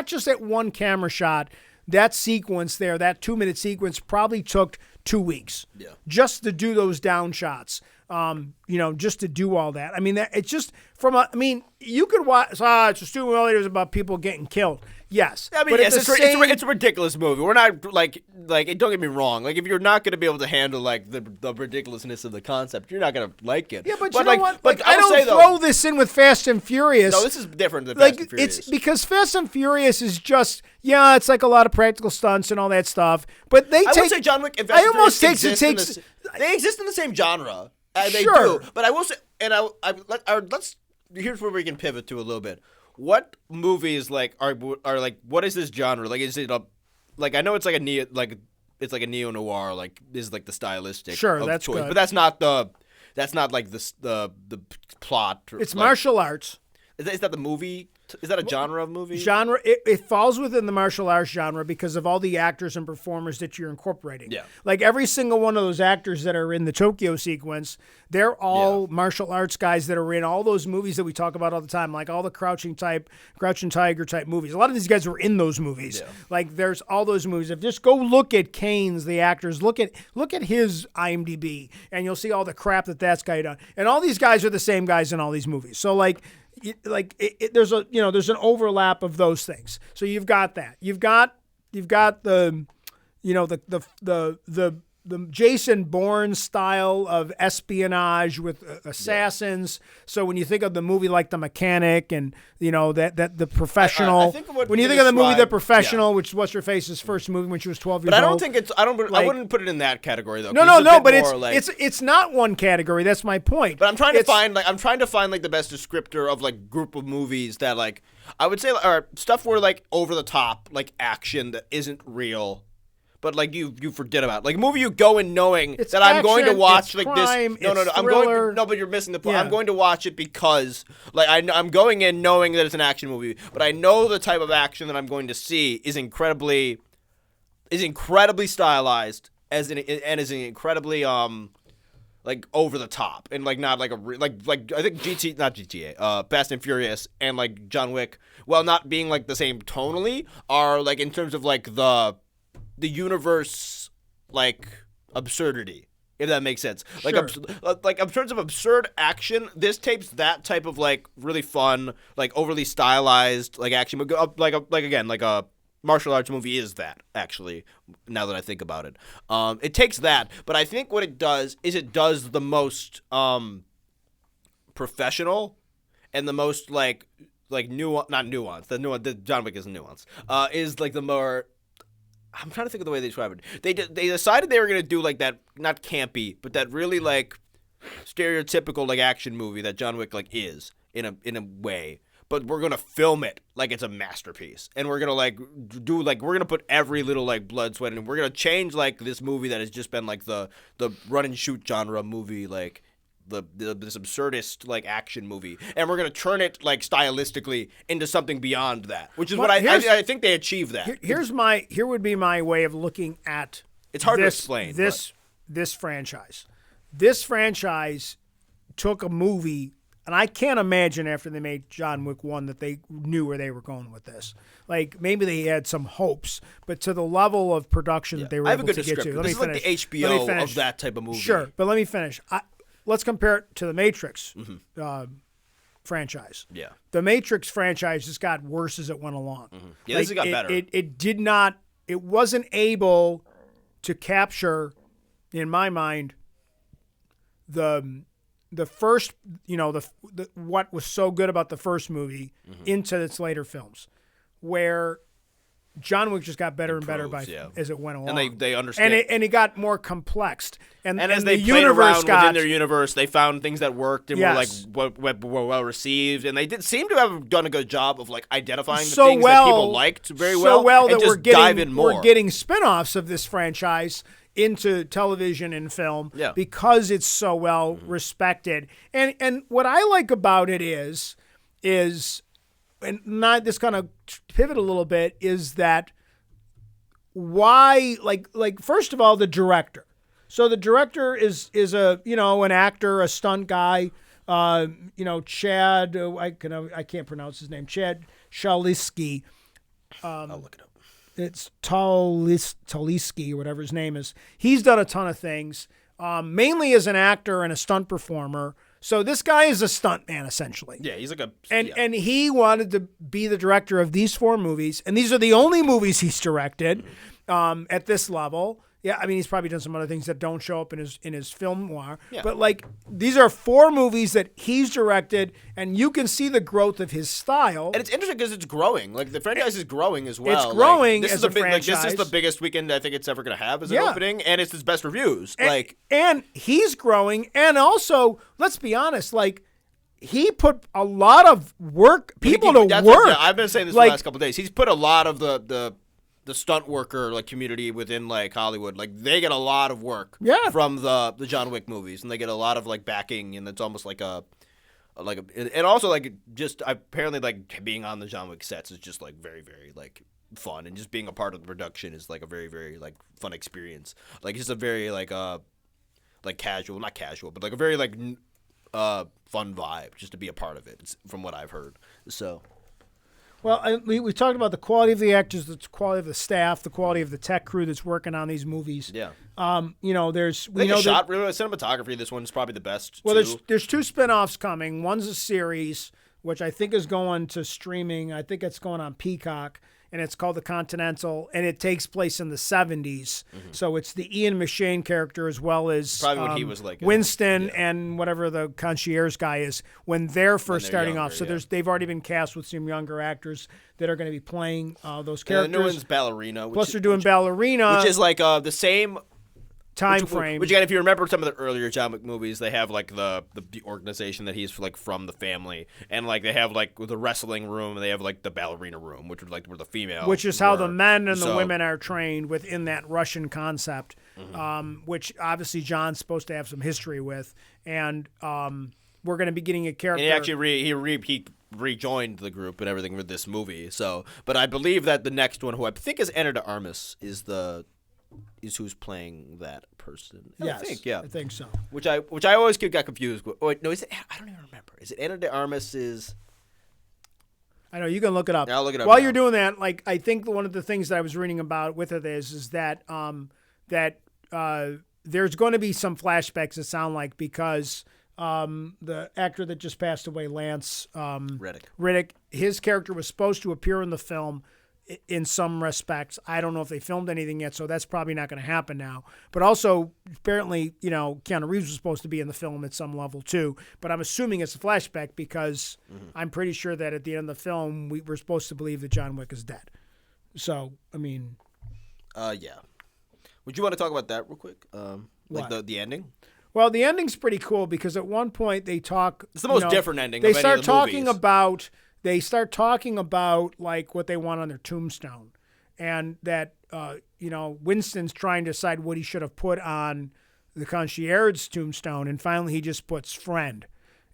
just that one camera shot. That sequence there, that 2-minute sequence probably took 2 weeks. Yeah. Just to do those down shots. Just to do all that. I mean, it's just you could watch, it's a student millionaires about people getting killed. Yes. I mean, but yes, at the same, it's a ridiculous movie. We're not like don't get me wrong. Like if you're not going to be able to handle like the ridiculousness of the concept, you're not going to like it. yeah, but you know like, what? But Like, I will don't say, throw though, this in with Fast and Furious. No, this is different than Fast and Furious. It's because Fast and Furious is just, it's like a lot of practical stunts and all that stuff. But they I take, would say John Wick and Fast I and almost Furious takes they exist in the same genre. They Sure. do. But I will say, and let's here's where we can pivot to a little bit. What movies like are like what is this genre? Like is it a like I know it's like a neo noir, like is like the stylistic Sure, of that's choice, good. but that's not like the plot. it's like, martial arts. Is that the movie? Is that a genre of movie? Genre, it falls within the martial arts genre because of all the actors and performers that you're incorporating. Yeah. Like every single one of those actors that are in the Tokyo sequence, they're all martial arts guys that are in all those movies that we talk about all the time, like all the Crouching Tiger type movies. A lot of these guys were in those movies. Yeah. Like there's all those movies. If just go look at Kane's, the actors, look at his IMDb, and you'll see all the crap that's guy done. And all these guys are the same guys in all these movies. So there's an overlap of those things. So you've got that. You've got the Jason Bourne style of espionage with assassins. So when you think of the movie like The Mechanic and that the Professional, I think when you think of the movie The Professional, which is what's her face's first movie when she was 12 years But I old. don't think I wouldn't put it in that category though. No, 'cause it's a bit but more, it's not one category. That's my point. But I'm trying to find the best descriptor of like group of movies that like I would say are stuff where like over the top like action that isn't real, but like you forget about like a movie you go in knowing It's that I'm going to action, watch it's like crime, this. No, it's I'm thriller. going. No, but you're missing the point. Yeah. I'm going to watch it because like I'm going in knowing that it's an action movie, but I know the type of action that I'm going to see is incredibly stylized and is incredibly like over the top and like not like like I think Fast and Furious and like John Wick, while not being like the same tonally, are like in terms of like the universe like absurdity, if that makes sense. Like Sure. like in terms of absurd action, this tapes that type of like really fun, like overly stylized like action, like again like a martial arts movie is that, actually, now that I think about it. It takes that, but I think what it does is it does the most professional and the most like not nuanced. The John Wick isn't nuanced. Is like the more. I'm trying to think of the way they describe it. They decided they were gonna do like that, not campy, but that really like stereotypical like action movie that John Wick like is in a way. But we're gonna film it like it's a masterpiece, and we're gonna like do like we're gonna put every little like blood, sweat, and we're gonna change like this movie that has just been like the run and shoot genre movie, like this absurdist like action movie, and we're gonna turn it like stylistically into something beyond that, which is what I think they achieved that. Here would be my way of looking at. It's hard to explain this franchise. This franchise took a movie. And I can't imagine after they made John Wick 1 that they knew where they were going with this. Like, maybe they had some hopes, but to the level of production that they were able to get to. This is like the HBO of that type of movie. Sure, but let me finish. Let's compare it to the Matrix franchise. Yeah. The Matrix franchise just got worse as it went along. Mm-hmm. Yeah, this got better. It wasn't able to capture, in my mind, the first, what was so good about the first movie into its later films, where John Wick just got better and better as it went along. And they understand. And it got more complex. And as they the played universe around within their universe, they found things that worked and were well received. And they did seem to have done a good job of like identifying the things that people liked very well. So well and that just dive in more. We're getting spin-offs of this franchise into television and film because it's so well respected. And what I like about it is and not this kind of pivot a little bit, is that why like first of all, the director. So the director is a an actor, a stunt guy, Chad, I can't pronounce his name, Chad Shalisky. I'll look it up. It's Taliski or whatever his name is. He's done a ton of things, mainly as an actor and a stunt performer. So this guy is a stunt man, essentially. Yeah, he's like and he wanted to be the director of these 4 movies, and these are the only movies he's directed at this level. Yeah, I mean, he's probably done some other things that don't show up in his film noir. Yeah. But, like, these are 4 movies that he's directed, and you can see the growth of his style. And it's interesting because it's growing. Like, the franchise is growing as well. It's growing as a franchise. Like, this is the biggest weekend I think it's ever going to have as an opening, and it's his best reviews. And he's growing, and also, let's be honest, like, he put a lot of work, people to work. Yeah, I've been saying this for the last couple of days. He's put a lot of the stunt worker like community within like Hollywood, like they get a lot of work from the John Wick movies, and they get a lot of like backing, and it's almost like and also like just apparently like being on the John Wick sets is just like very, very like fun, and just being a part of the production is like a very, very like fun experience. Like it's just a very like casual, not casual, but like a very like fun vibe just to be a part of it, from what I've heard. So. Well, we talked about the quality of the actors, the quality of the staff, the quality of the tech crew that's working on these movies. Yeah. Cinematography. This one's probably the best. Well, there's 2 spinoffs coming. One's a series, which I think is going to streaming. I think it's going on Peacock, and it's called The Continental, and it takes place in the 70s. Mm-hmm. So it's the Ian McShane character as well as probably when he was like Winston and whatever the concierge guy is when they're first starting off. So they've already been cast with some younger actors that are going to be playing those characters. And the new one's Ballerina. Plus they're doing Ballerina. Which is like the same time frame. Which again, if you remember some of the earlier John Wick movies, they have like the organization that he's like from the family, and like they have like the wrestling room, and they have like the ballerina room, which would like where the female, which is how the men and the women are trained within that Russian concept, which obviously John's supposed to have some history with, and we're going to be getting a character. And he actually he rejoined the group and everything with this movie. So, but I believe that the next one, who I think is Ana de Armas, is who's playing that person. Yes, I think so. Which I always got confused with. Oh, wait, no, is it? I don't even remember. Is it Ana de Armas? I know, you can look it up. Yeah, I'll look it up while now. You're doing that. Like, I think one of the things that I was reading about with it is that there's going to be some flashbacks that sound like, because the actor that just passed away, Lance Reddick, his character was supposed to appear in the film in some respects. I don't know if they filmed anything yet, so that's probably not going to happen now. But also, apparently, Keanu Reeves was supposed to be in the film at some level too. But I'm assuming it's a flashback because I'm pretty sure that at the end of the film, we're supposed to believe that John Wick is dead. So, I mean... Yeah. Would you want to talk about that real quick? What? The ending? Well, the ending's pretty cool because at one point they talk... It's the most different ending they of any start of the talking movies. about They start talking about like what they want on their tombstone, and that Winston's trying to decide what he should have put on the concierge's tombstone, and finally he just puts friend.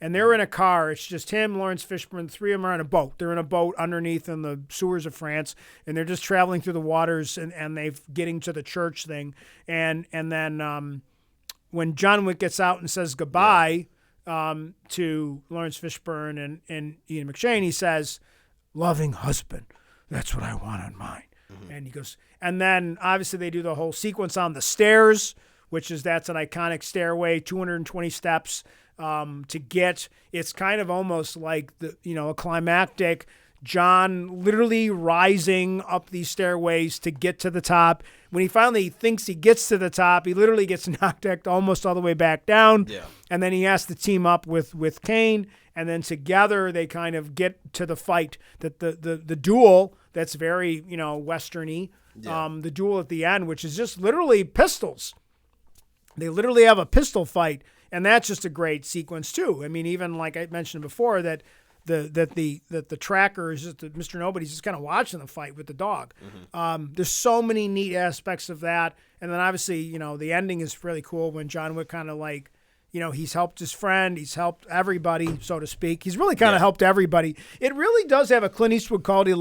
And they're in a car. It's just him, Lawrence Fishburne. 3 of them are on a boat. They're in a boat underneath in the sewers of France, and they're just traveling through the waters, and they're getting to the church thing. And then when John Wick gets out and says goodbye to Lawrence Fishburne and Ian McShane, he says, "Loving husband, that's what I want on mine." Mm-hmm. And he goes, and then obviously they do the whole sequence on the stairs, that's an iconic stairway, 220 steps. To get, it's kind of almost like a climactic John literally rising up these stairways to get to the top. When he finally thinks he gets to the top, he literally gets knocked almost all the way back down. Yeah. And then he has to team up with Kane, and then together they kind of get to the fight, that the duel that's very, Western-y, the duel at the end, which is just literally pistols. They literally have a pistol fight. And that's just a great sequence too. I mean, even like I mentioned before, that the tracker is just Mr. Nobody's just kind of watching the fight with the dog. Mm-hmm. There's so many neat aspects of that, and then obviously the ending is really cool when John Wick kind of like he's helped his friend, he's helped everybody, so to speak. He's really kind of helped everybody. It really does have a Clint Eastwood quality,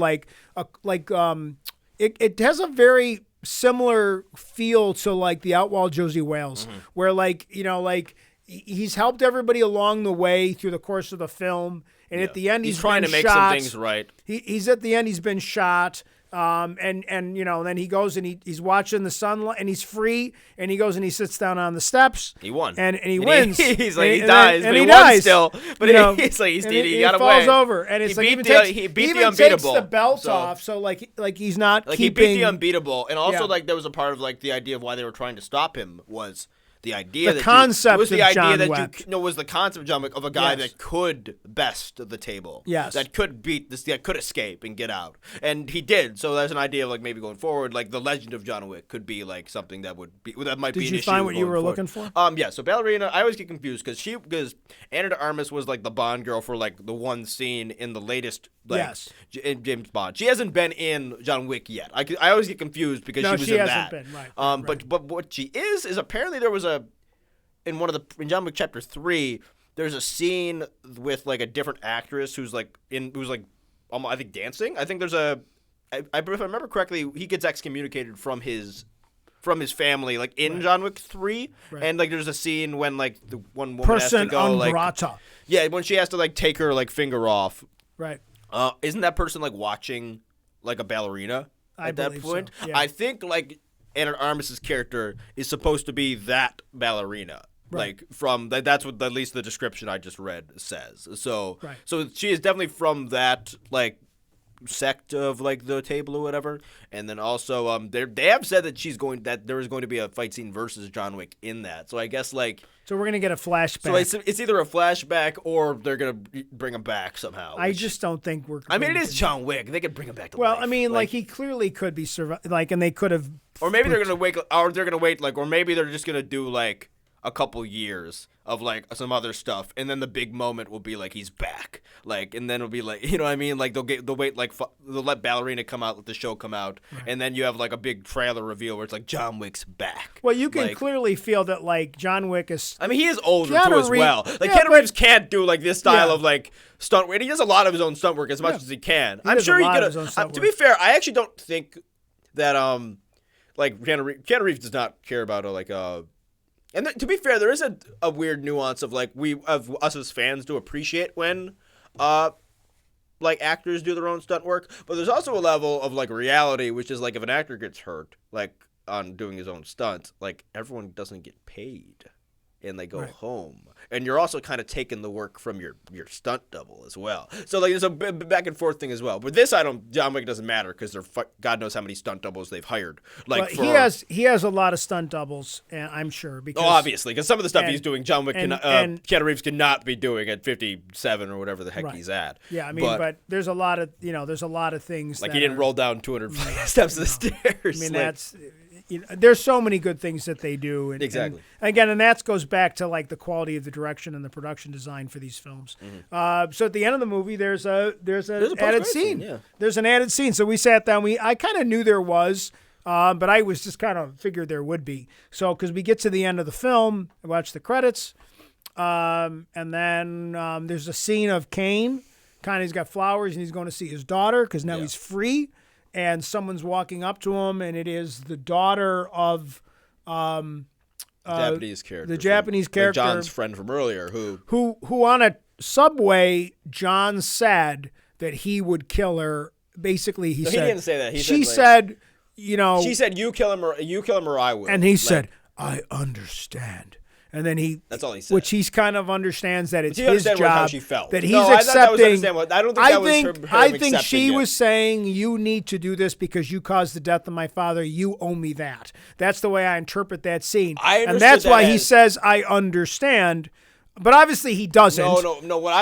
it has a very similar feel to like The Outlaw Josie Wales, mm-hmm. where he's helped everybody along the way through the course of the film, and at the end he's trying to make some things right. He's at the end, he's been shot, and then he goes and he's watching the sunlight, and he's free, and he goes and he sits down on the steps. He won, and he wins. He's like he dies, but he dies won still. But he's like he got away. He falls over, and it's he like beat the unbeatable. Takes the belt off, so like he's not like keeping. He beat the unbeatable, and also like there was a part of like the idea of why they were trying to stop him was. The idea the concept was the of idea John that Wick. was the concept of John Wick of a guy that could best the table. Yes. That could beat this, that could escape and get out. And he did. So there's an idea of like maybe going forward, like the legend of John Wick could be like something that might be an issue. Did you find what you were looking for? Yeah, so Ballerina, I always get confused because Ana de Armas was like the Bond girl for like the one scene in the latest in James Bond. She hasn't been in John Wick yet. I always get confused because she was in that. Been, right. But what she is apparently there was in John Wick Chapter 3, there's a scene with like a different actress who's I think dancing. I think there's if I remember correctly, he gets excommunicated from his family like in John Wick 3, and like there's a scene when like the one woman has to go when she has to like take her like finger off. Right. Isn't that person like watching like a ballerina at that point? So. Yeah. I think like Ana de Armas' character is supposed to be that ballerina. Right. Like that's what at least the description I just read says. So she is definitely from that like sect of like the table or whatever. And then also they have said that there is going to be a fight scene versus John Wick in that. So I guess like so we're gonna get a flashback. So it's either a flashback or they're gonna bring him back somehow. I just don't think we're. I mean, it is John Wick. They could bring him back to life. Well, I mean, like he clearly could be and they could have. Or maybe they're gonna wait, or maybe they're just gonna do like a couple years of like some other stuff, and then the big moment will be like he's back, like, and then it'll be like, you know what I mean, like they'll let Ballerina come out, let the show come out, and then you have like a big trailer reveal where it's like John Wick's back. Well, you can clearly feel that like John Wick is. I mean, he is older too as well. Like Keanu Reeves can't do like this style of like stunt work. He does a lot of his own stunt work as much as he can. I'm sure he could. To be fair, I actually don't think that like Keanu Reeves does not care about and to be fair, there is a weird nuance of like us as fans do appreciate when like actors do their own stunt work, but there's also a level of like reality, which is like if an actor gets hurt like on doing his own stunts, like everyone doesn't get paid. and they go Right. home. And you're also kind of taking the work from your stunt double as well. So like there's a back and forth thing as well. But this John Wick doesn't matter because God knows how many stunt doubles they've hired. Like he has a lot of stunt doubles, I'm sure. Because obviously, because some of the stuff he's doing, John Wick Keanu Reeves cannot be doing at 57 or whatever the heck he's at. Yeah, I mean, but there's a lot of things. Like he didn't roll down 200 steps of the stairs. I mean, there's so many good things that they do. Exactly. And again, and that goes back to like the quality of the direction and the production design for these films. So at the end of the movie, there's an added scene. Yeah. There's an added scene. So we sat down. I kind of knew there was, but I was just kind of figured there would be. So because we get to the end of the film, I watch the credits, and then there's a scene of Kane. He's got flowers and he's going to see his daughter because now he's free. And someone's walking up to him, and it is the daughter of Japanese character. The Japanese character, like John's friend from earlier, who on a subway, John said that he would kill her. Basically, he said he didn't say that. She said, she said, "You kill him, or I will." And he said, "I understand." And then that's all he said. Which he's kind of understands that it's his job. How she felt. That he's accepting. I don't think that was her I think she was saying, "You need to do this because you caused the death of my father. You owe me that." That's the way I interpret that scene. And that's why he says, "I understand." But obviously he doesn't. No. What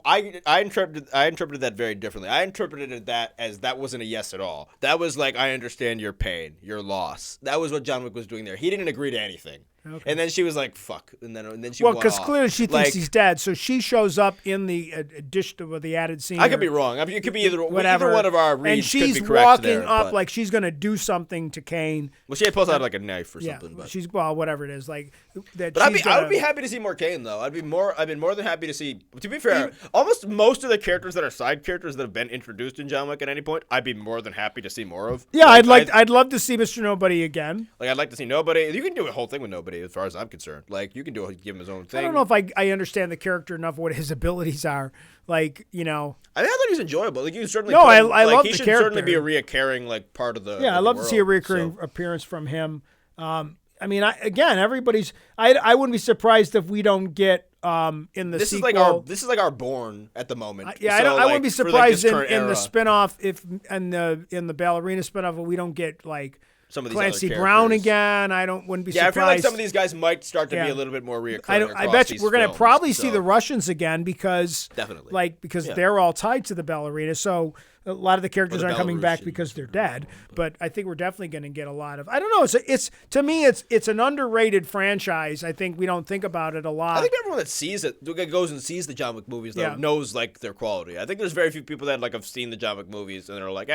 I interpreted that very differently. I interpreted it as that wasn't a yes at all. That was like, I understand your pain, your loss. That was what John Wick was doing there. He didn't agree to anything. Okay. And then she was like, "Fuck," and then she went off. Because clearly she thinks he's dead, so she shows up in the addition with the added scene. I could be wrong. I mean, it could be either one of our reads. And she's could be correct walking there, up like she's going to do something to Kane. Well, she pulls out like a knife or something. But she's whatever it is, like that. But I would be happy to see more Kane though. I've been more than happy to see. To be fair, almost most of the characters that are side characters that have been introduced in John Wick at any point, I'd be more than happy to see more of. Yeah, I'd love to see Mr. Nobody again. Like I'd like to see Nobody. You can do a whole thing with Nobody, as far as I'm concerned. Like you can give him his own thing. I don't know if I understand the character enough, what his abilities are. Like, I thought he was enjoyable. Like you certainly. I love the character. He should certainly be a reoccurring like part of the. Yeah, I'd love to see a reoccurring appearance from him. I mean, everybody's. I wouldn't be surprised if we don't get in the sequel. This is like our Bourne at the moment. I wouldn't be surprised in the spinoff in the ballerina spinoff if we don't get like. Some of these Clancy other Brown again. Wouldn't be surprised. I feel like some of these guys might start to be a little bit more reoccurring. I bet we're going to probably see the Russians again because they're all tied to the ballerina. So a lot of the characters aren't coming back because they're dead. But I think we're definitely going to get a lot of. I don't know. It's to me it's an underrated franchise. I think we don't think about it a lot. I think everyone that goes and sees the John Wick movies though knows like their quality. I think there's very few people that like have seen the John Wick movies and th're like,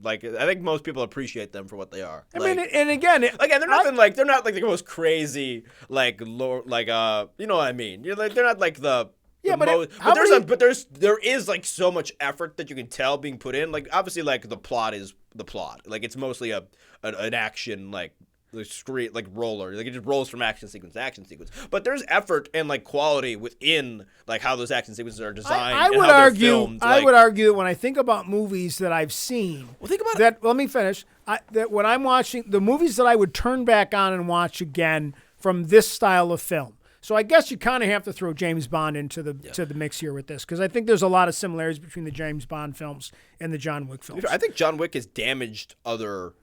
Like I think most people appreciate them for what they are. I mean, and again, they're not like the most crazy like you know what I mean. You're like they're not like the. Yeah, there is like so much effort that you can tell being put in. Like obviously, like the plot is the plot. Like it's mostly an action like the screen like roller. Like it just rolls from action sequence to action sequence. But there's effort and like quality within like how those action sequences are designed. I would argue that when I think about movies that I've seen, think about that. Let me finish. That when I'm watching the movies that I would turn back on and watch again from this style of film. So I guess you kind of have to throw James Bond into the mix here with this because I think there's a lot of similarities between the James Bond films and the John Wick films. I think John Wick has damaged other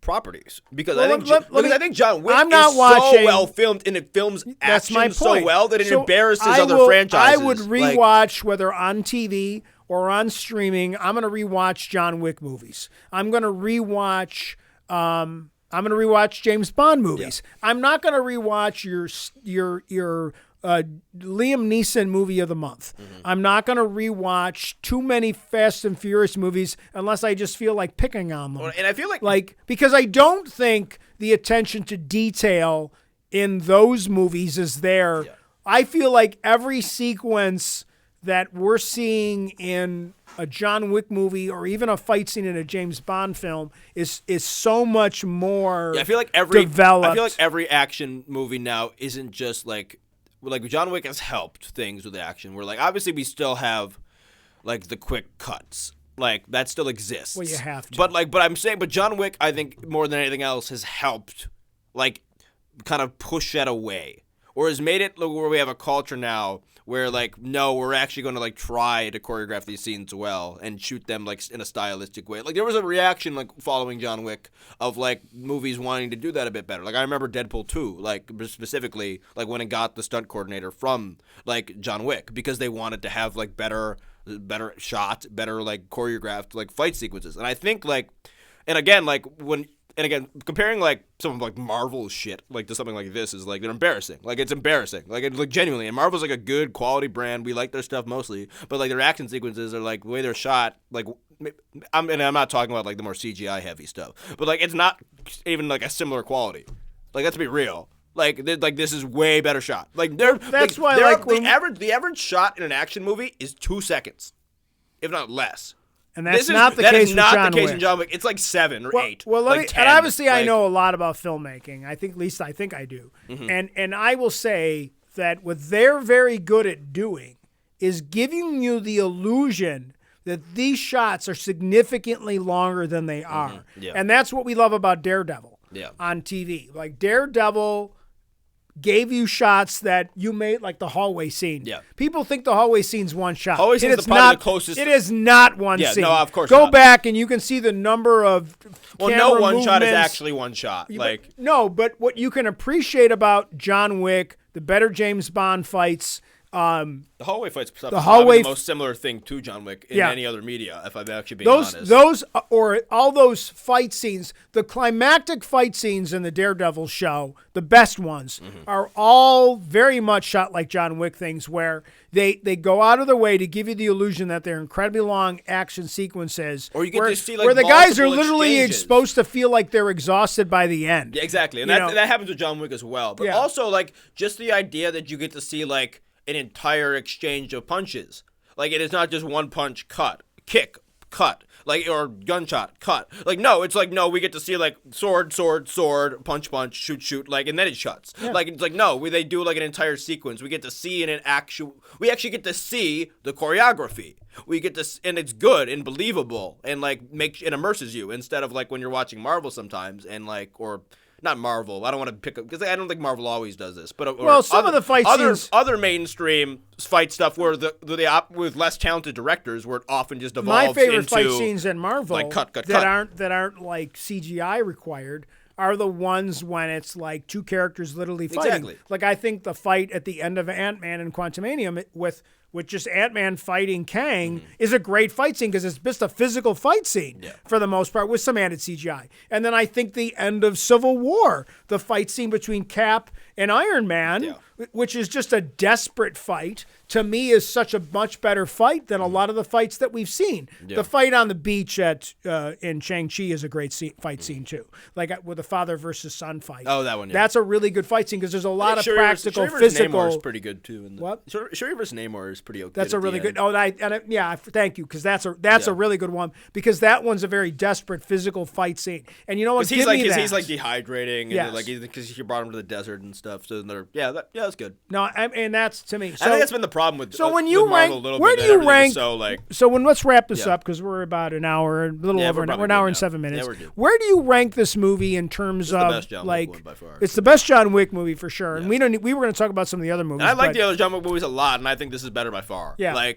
properties because I think John Wick is so well filmed and it films action so well that it embarrasses other franchises. I would rewatch whether on TV or on streaming. I'm going to rewatch John Wick movies. I'm going to rewatch James Bond movies. Yeah. I'm not going to rewatch your Liam Neeson movie of the month. Mm-hmm. I'm not going to rewatch too many Fast and Furious movies unless I just feel like picking on them. And I feel like because I don't think the attention to detail in those movies is there. Yeah. I feel like every sequence that we're seeing in a John Wick movie or even a fight scene in a James Bond film is so much more I feel like every action movie now isn't just like John Wick has helped things with action. Where like obviously we still have like the quick cuts. Like that still exists. Well, you have to. But John Wick I think more than anything else has helped like kind of push that away. or has made it where we have a culture now where like, no, we're actually going to like try to choreograph these scenes well and shoot them like in a stylistic way. Like there was a reaction like following John Wick of like movies wanting to do that a bit better. Like I remember Deadpool 2, like specifically like when it got the stunt coordinator from like John Wick because they wanted to have like better shot, better like choreographed like fight sequences. And I think like, and again, comparing like some of like Marvel's shit like to something like this is like they're embarrassing. Like it's embarrassing. Like it's like genuinely. And Marvel's like a good quality brand. We like their stuff mostly, but like their action sequences are like the way they're shot. Like I'm not talking about like the more CGI heavy stuff, but like it's not even like a similar quality. Like let's be real. Like this is way better shot. Like that's why like the average shot in an action movie is 2 seconds, if not less. And that's not the case with John Wick. That is not the case in John Wick. It's like 7 or 8. Well, like 10. And obviously I know a lot about filmmaking. I think I do. Mm-hmm. And I will say that what they're very good at doing is giving you the illusion that these shots are significantly longer than they are. Mm-hmm. Yeah. And that's what we love about Daredevil on TV. Like Daredevil gave you shots that you made, like the hallway scene. Yeah. People think the hallway scene's one shot. Hallway scene is probably the closest. It is not one scene. No, of course Go not. back and you can see the number of camera one shot is movements. actually one shot. But what you can appreciate about John Wick, the better James Bond fights, the hallway fights stuff the is hallway probably the most similar thing to John Wick in any other media, if I'm actually being honest. All those fight scenes, the climactic fight scenes in the Daredevil show, the best ones, are all very much shot like John Wick things where they go out of their way to give you the illusion that they're incredibly long action sequences or you get to see, like, where the guys are literally exchanges. Supposed to feel like they're exhausted by the end. Yeah, exactly. And that happens with John Wick as well. But also, like, just the idea that you get to see, like, an entire exchange of punches. Like, it is not just one punch, cut, kick, cut, like, or gunshot, cut. Like, no, it's like, no, we get to see, like, sword, punch, shoot, like, and then it shuts. Yeah. Like, it's like, no, they do, like, an entire sequence. We get to see we actually get to see the choreography. We get to, and it's good and believable and, like, it immerses you instead of, like, when you're watching Marvel sometimes and, like, or... Not Marvel. I don't want to pick up because I don't think Marvel always does this. But some of the fight scenes, other mainstream fight stuff where with less talented directors, where it often just evolves. My favorite into, fight scenes in Marvel, like cut. that aren't like CGI required, are the ones when it's like two characters literally fighting. Exactly. Like I think the fight at the end of Ant-Man and Quantumanium with just Ant-Man fighting Kang is a great fight scene because it's just a physical fight scene for the most part with some added CGI. And then I think the end of Civil War, the fight scene between Cap and Iron Man, which is just a desperate fight, to me is such a much better fight than a lot of the fights that we've seen. Yeah. The fight on the beach in Shang-Chi is a great fight scene too, like with the father versus son fight. Oh, that one. Yeah. That's a really good fight scene because there's a lot of Shuri practical, versus physical. Namor is pretty good too. What? Shuri versus Namor is pretty okay. That's a really good. Thank you, because that's a really good one because that one's a very desperate physical fight scene. And you know what? He's like dehydrating, and like because he brought him to the desert and stuff. So that's good. No, and that's to me. So, I think that's been the problem with. So when you rank, where do you rank? So when let's wrap this up because we're about an hour, a little over. We're an hour and 7 minutes. Yeah, where do you rank this movie in terms of the best John like? Wick one by far. It's the best John Wick movie for sure. And we were going to talk about some of the other movies. And I like the other John Wick movies a lot, and I think this is better by far. Yeah.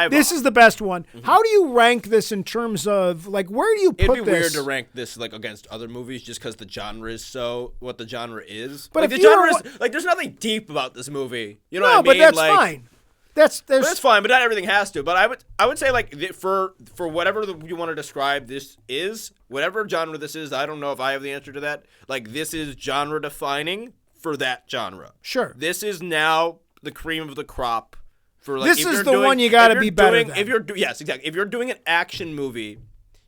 This is the best one. Mm-hmm. How do you rank this in terms of like where do you put this? It'd be weird to rank this like against other movies just because the genre is so what the genre is. But like, if the genre is like there's nothing deep about this movie. You know what I mean? But that's like, fine. That's fine, but not everything has to. But I would say like for whatever you want to describe this is, whatever genre this is, I don't know if I have the answer to that. Like this is genre defining for that genre. Sure. This is now the cream of the crop. For like, this is the one you got to be better than. Yes, exactly. If you're doing an action movie,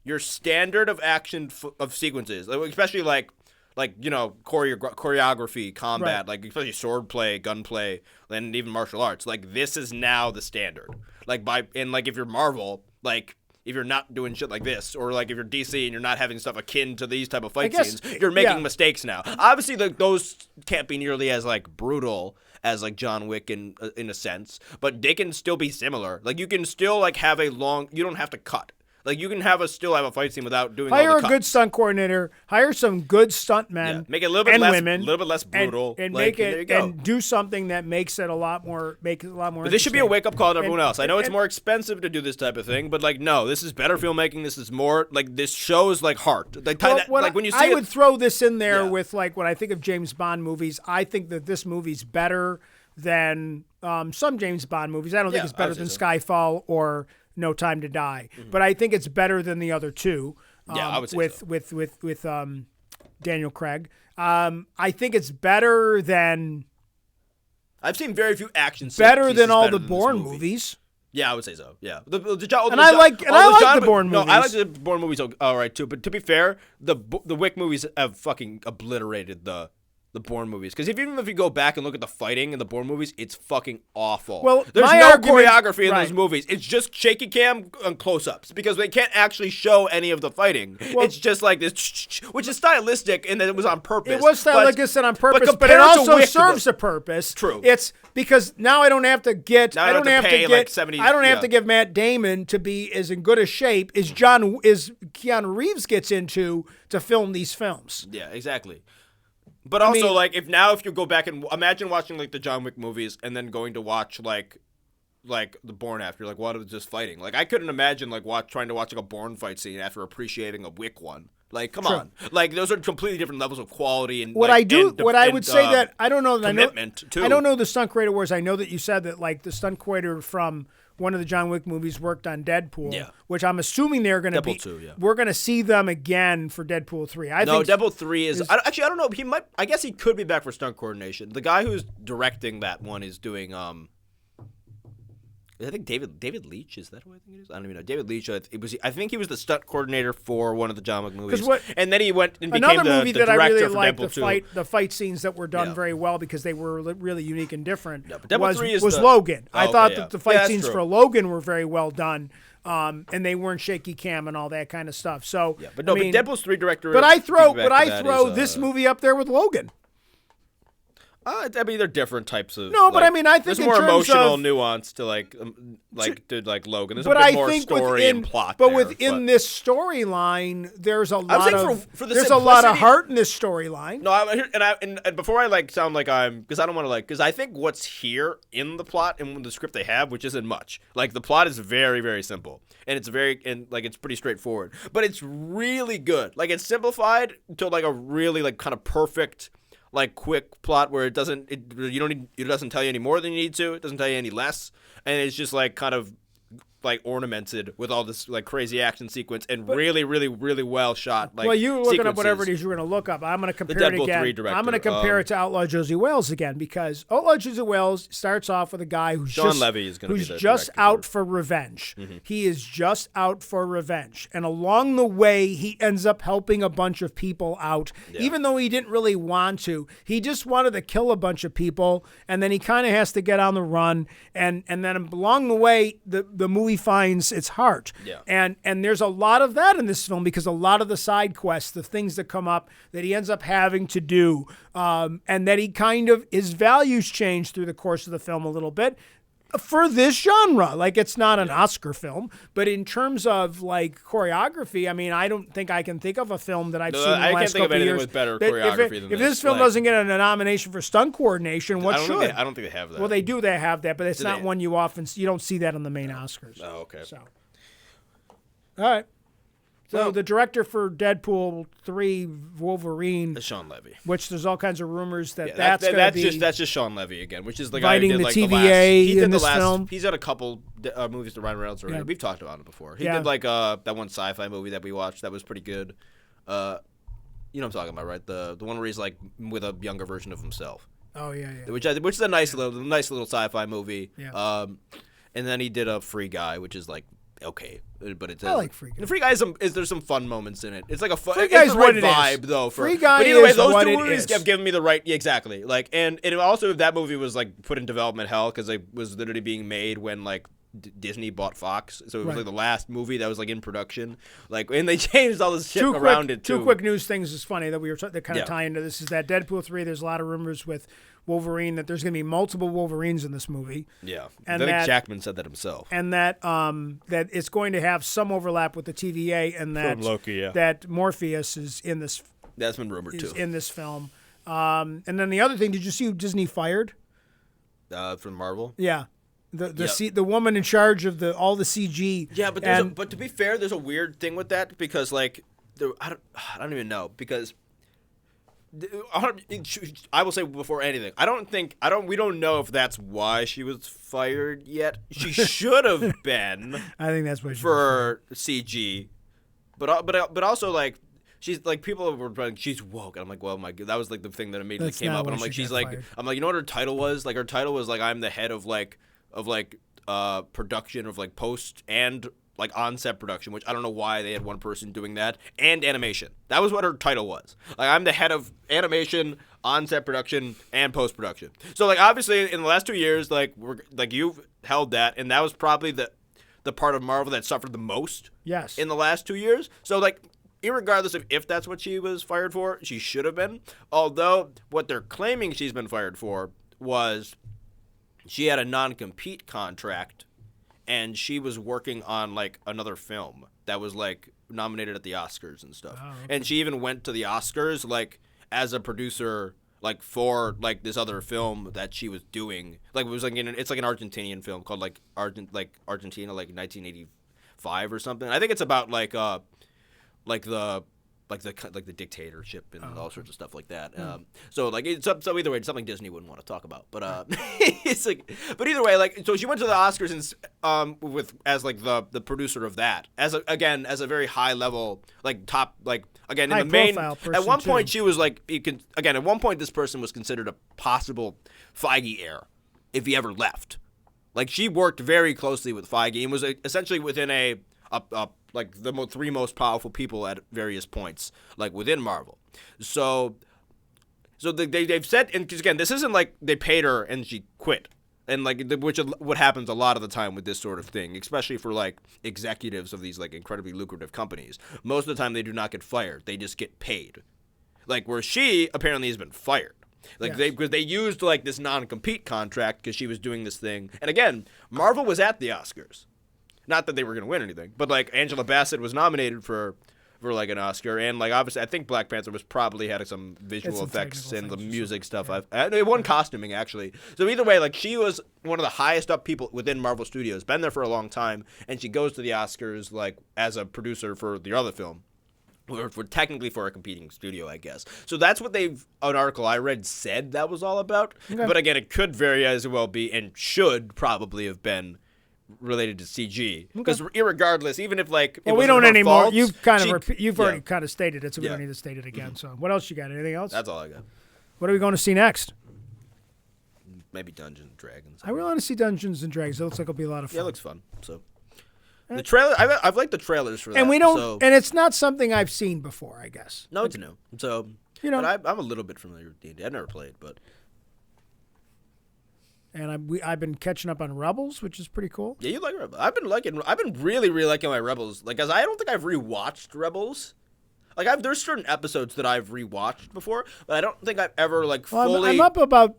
your standard of action of sequences, especially like choreography, combat, right. like especially swordplay, gunplay, and even martial arts. Like this is now the standard. If you're Marvel, like if you're not doing shit like this, or like if you're DC and you're not having stuff akin to these type of fight scenes, you're making mistakes now. Obviously, those can't be nearly as like brutal as like John Wick in a sense, but they can still be similar. Like you can still like have you don't have to cut. Like you can still have a fight scene without doing hire all the a cuts. good stunt coordinator, hire some good stuntmen, Make it a little bit and less, women, a little bit less brutal, and like, make it there you go. and do something that makes it a lot more. But this should be a wake up call to everyone else. I know it's more expensive to do this type of thing, but like no, this is better filmmaking. This is more like this shows like heart. Like, like when you see I would throw this in there Yeah. with like when I think of James Bond movies. I think that this movie's better than some James Bond movies. I don't think Yeah, it's I better would than say so. Skyfall or No Time to Die, but I think it's better than the other two. Yeah, I would say with Daniel Craig. I think it's better than I've seen very few action scenes. better than all the this Bourne movie. movies. Yeah, I would say so. Yeah, I like the Bourne No, I like movies. the Bourne movies all right too. But to be fair, the Wick movies have fucking obliterated the Bourne movies. Because even if you go back and look at the fighting in the Bourne movies, it's fucking awful. Well, there's my no argument- choreography in right. those movies. It's just shaky cam and close-ups because they can't actually show any of the fighting. Well- it's just like this, which is stylistic and that it was on purpose. It was stylistic and on purpose, but it compared to also Wick, serves a purpose. True. It's because now I don't have to get. Now I don't have to pay, like, 70 I don't have yeah. to give Matt Damon to be as in good a shape as Keanu Reeves gets into to film these films. Yeah, exactly. But also, mean- like, if you go back and imagine watching like the John Wick movies and then going to watch like the Bourne after, like, what was just fighting? Like, I couldn't imagine like trying to watch like a Bourne fight scene after appreciating a Wick one. Like, come on, like those are completely different levels of quality and What like, I do, and- what I and, would say that I don't know that commitment too. I don't know the stunt creator was. I know that you said that like the stunt creator from one of the John Wick movies worked on Deadpool, Yeah. which I'm assuming they're going to be. Deadpool 2, yeah. We're going to see them again for Deadpool 3. I No, think Deadpool 3 is I don't know. He might. I guess he could be back for stunt coordination. The guy who's directing that one is doing I think David Leitch, is that who I think it is? I don't even know. David Leitch. I think he was the stunt coordinator for one of the John Wick movies. And then he went and became another movie the that I director really for liked Deadpool 2. the fight scenes that were done Yeah. very well because they were really unique and different. Yeah, but Deadpool 3 is was the- Logan. Oh, I okay, thought yeah. that the Yeah, fight that's scenes true. for Logan were very well done, and they weren't shaky cam and all that kind of stuff. So Yeah, but no, I mean, but Deadpool's 3 director. But I throw is, this movie up there with Logan. I mean, they're different types of. No, but I mean, I think there's in more terms emotional of- nuance to like Logan. There's But a bit I more think story within, and plot. but there, within this storyline, there's a lot saying of for the there's a lot of simplicity- heart in this storyline. No, and before I like sound like I'm, because I don't want to like, because I think what's here in the plot and the script they have, which isn't much. Like the plot is very, very simple, and it's it's pretty straightforward, but it's really good. Like it's simplified to like a really like kind of perfect, like quick plot where it doesn't tell you any more than you need to. It doesn't tell you any less, and it's just like kind of like ornamented with all this like crazy action sequence and really, really, really well shot. Like, Well, you're looking up sequences. whatever it is you're going to look up. I'm going to compare it Deadpool again. 3 director, I'm going to compare it to Outlaw Josie Wells again because Outlaw Josie Wells starts off with a guy who's Sean Levy is gonna be who's the just director out for for revenge. He is just out for revenge, and along the way, he ends up helping a bunch of people out, even though he didn't really want to. He just wanted to kill a bunch of people, and then he kind of has to get on the run, and then along the way, the movie finds its heart. Yeah. And there's a lot of that in this film because a lot of the side quests, the things that come up that he ends up having to do, and that he kind of, his values change through the course of the film a little bit for this genre. Like it's not an Oscar film, but in terms of like choreography, I mean, I don't think I can think of a film that I've seen in the I can't last think of couple of anything years with better that choreography than if this film like, doesn't get a nomination for stunt coordination, what should? I don't think they have that. Well, they do. They have that, but it's Do not they? one you don't see that on the main Oscars. Oh, okay. So, all right. So Well- the director for Deadpool 3, Wolverine, It's Sean Levy. which there's all kinds of rumors that Yeah, that's going to be that's just Sean Levy again, which is the guy Fighting who did the like TVA the last. He did in the this last. film. He's done a couple movies to Ryan Reynolds already. Yeah. We've talked about it before. He Yeah. did like that one sci-fi movie that we watched that was pretty good. You know what I'm talking about, right? The one where he's like with a younger version of himself. Oh yeah. Which is a nice little sci-fi movie. Yeah. And then he did a Free Guy, which is like okay, but it's I like Free Guy. The Free Guy there's some fun moments in it. It's like a fun. Free It's Guy's the what right it is. vibe though. Free Guy but either way, is those what two it movies is. have given me the right. Yeah, exactly. Like and also if that movie was like put in development hell because it was literally being made when like Disney bought Fox, so it was Right. like the last movie that was like in production. Like, and they changed all this shit around it too. Two quick news things is funny that that kind of Yeah. tie into this is that Deadpool 3. There's a lot of rumors with Wolverine that there's going to be multiple Wolverines in this movie. Yeah, And I think that- Jackman said that himself. And that that it's going to have some overlap with the TVA, and that Loki, yeah. that Morpheus is in this That's been rumored too. film. And then the other thing, did you see who Disney fired? From Marvel. Yeah, the woman in charge of all the CG. Yeah, but but to be fair, there's a weird thing with that because like I don't even know because I will say before anything, we don't know if that's why she was fired yet. She should have been. I think that's what for CG, but also like. She's like people were like she's woke, and I'm like, well, my God, that was like the thing that immediately That's came not up, and I'm why like, she she's got like, fired. I'm like, you know what her title was? Like her title was like I'm the head of production of like post and like on-set production, which I don't know why they had one person doing that, and animation. That was what her title was. Like I'm the head of animation, on-set production, and post-production. So like obviously in the last 2 years, like you've held that, and that was probably the part of Marvel that suffered the most. Yes. In the last 2 years. So like. Irregardless of if that's what she was fired for, she should have been. Although what they're claiming she's been fired for was she had a non-compete contract and she was working on like another film that was like nominated at the Oscars and stuff. Oh, okay. And she even went to the Oscars like as a producer like for like this other film that she was doing. Like it was like it's like an Argentinian film called like Argentina like 1985 or something. I think it's about like the dictatorship and all sorts of stuff like that. So like so either way, it's something Disney wouldn't want to talk about. But it's like, but either way, like so she went to the Oscars and as like the producer of that as a very high level like top like again in High the main. profile person, At one point too. she was like at one point this person was considered a possible Feige heir if he ever left. Like she worked very closely with Feige and was essentially within a like the three most powerful people at various points, like within Marvel. So they've said, and because again, this isn't like they paid her and she quit, and like which is what happens a lot of the time with this sort of thing, especially for like executives of these like incredibly lucrative companies. Most of the time, they do not get fired; they just get paid. Like where she apparently has been fired. Like Yes. because they used like this non-compete contract because she was doing this thing, and again, Marvel was at the Oscars. Not that they were going to win anything, but like Angela Bassett was nominated for like an Oscar, and like obviously I think Black Panther was probably had some visual some effects technical and the things or music stuff. something, It won costuming actually. So either way, like she was one of the highest up people within Marvel Studios, been there for a long time, and she goes to the Oscars like as a producer for the other film. Or technically for a competing studio, I guess. So that's what an article I read said that was all about. Okay. But again, it could very as well be and should probably have been related to CG. Because irregardless, even if like Well, it we don't wasn't her anymore. fault, You've kind she- of you've yeah, already kind of stated it, so we Yeah. don't need to state it again. So what else you got? Anything else? That's all I got. What are we going to see next? Maybe Dungeons and Dragons. I really want to see Dungeons and Dragons. It looks like it'll be a lot of fun. Yeah, it looks fun. So the trailer, I've liked the trailers for that. and we don't, So, and it's not something I've seen before, I guess. no, it's new. So You know- but I'm a little bit familiar with D&D. I've never played, but And I've been catching up on Rebels, which is pretty cool. yeah, you like Rebels. I've been really liking my Rebels. Like, cause I don't think I've rewatched Rebels. Like, there's certain episodes that I've rewatched before, but I don't think I've ever like Well, fully. I'm up about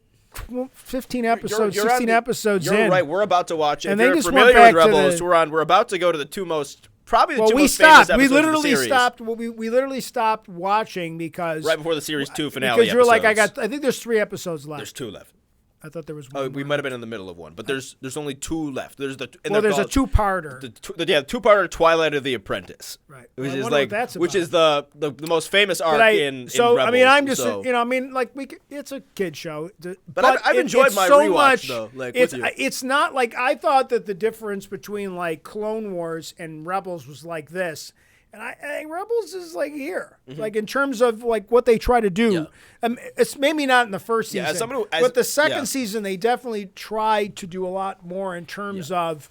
15 episodes, You're on 16 the- episodes You're in. right. We're about to watch it. And If they you're just went familiar with back to Rebels, the- we're about to go to the two most probably the Well, two we most famous stopped. We episodes of the literally series. stopped. We literally stopped watching because Right before the series 2 finale. because you're like, episodes. I think there's 3 episodes left. There's 2 left. I thought there was Oh, one. we more. might have been in the middle of one, but there's only 2 left. There's the and Well, they're there's a called- two-parter. the two-parter Twilight of the Apprentice. Right. Which Well, I is wonder like what that's which about. is the most famous arc But in so Rebels. I mean, I'm just so. like it's a kid show. But I've enjoyed it's my so rewatch, much, though, like, it's with you. it's not like I thought that the difference between like Clone Wars and Rebels was like this. And I think Rebels is like here, like in terms of like what they try to do. Yeah. It's maybe not in the first season, Yeah, as someone who- but the second yeah. season they definitely tried to do a lot more in terms of,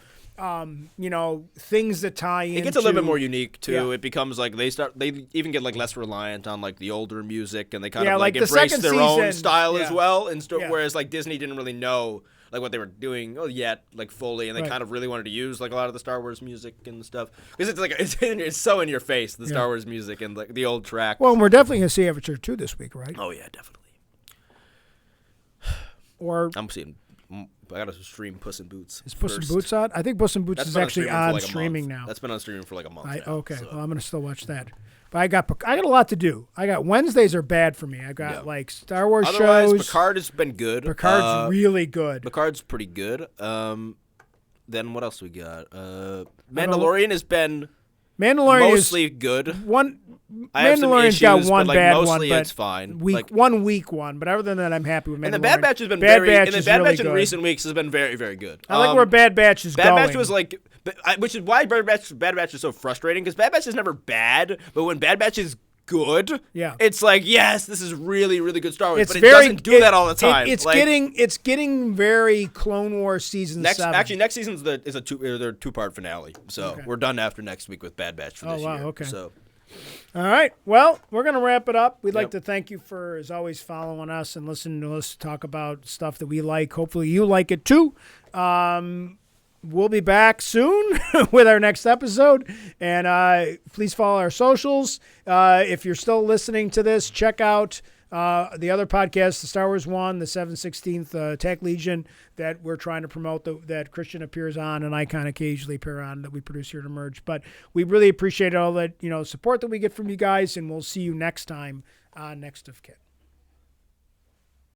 things that tie in. It gets a little bit more unique too. Yeah. It becomes like they even get like less reliant on like the older music, and they kind Yeah, of like like the embrace second their own season, style as yeah. well. And Yeah. whereas like Disney didn't really know like what they were doing yet, like fully, and they kind of really wanted to use like a lot of the Star Wars music and stuff because it's like it's so in your face, the Star Wars music and like the old track. Well, and we're definitely gonna see Avatar 2 this week, right? Oh yeah, definitely. Or I'm seeing. I gotta stream Puss in Boots. Is Puss in Boots on? I think Puss in Boots is actually on streaming now. That's been on streaming for like a month. Okay, so. well, I'm gonna still watch that. But I got a lot to do. I got Wednesdays are bad for me. I got like Star Wars Otherwise, shows. Picard has been good. Picard's really good. Picard's pretty good. Then what else we got? Mandalorian has been mostly good. Mandalorian's got one bad one, mostly but it's fine. One weak one, but other than that, I'm happy with Mandalorian. And the Bad Batch has been Bad Batch in recent weeks has been very, very good. I like where Bad Batch is going. Bad Batch was like, which is why Bad Batch is so frustrating because Bad Batch is never bad, but when Bad Batch is good, it's like yes, this is really, really good Star Wars, but it doesn't do that all the time. It's getting very Clone Wars season 7. Actually, next season's is a two-part finale, so we're done after next week with Bad Batch for this year. Okay. So. All right. Well, we're going to wrap it up. We'd like to thank you for, as always, following us and listening to us talk about stuff that we like. Hopefully you like it too. We'll be back soon with our next episode. And please follow our socials. If you're still listening to this, check out the other podcast, the Star Wars One, the 716th Attack Legion that we're trying to promote that Christian appears on and I kind of occasionally appear on that we produce here at Emerge. But we really appreciate all that support that we get from you guys, and we'll see you next time on Next of Kin.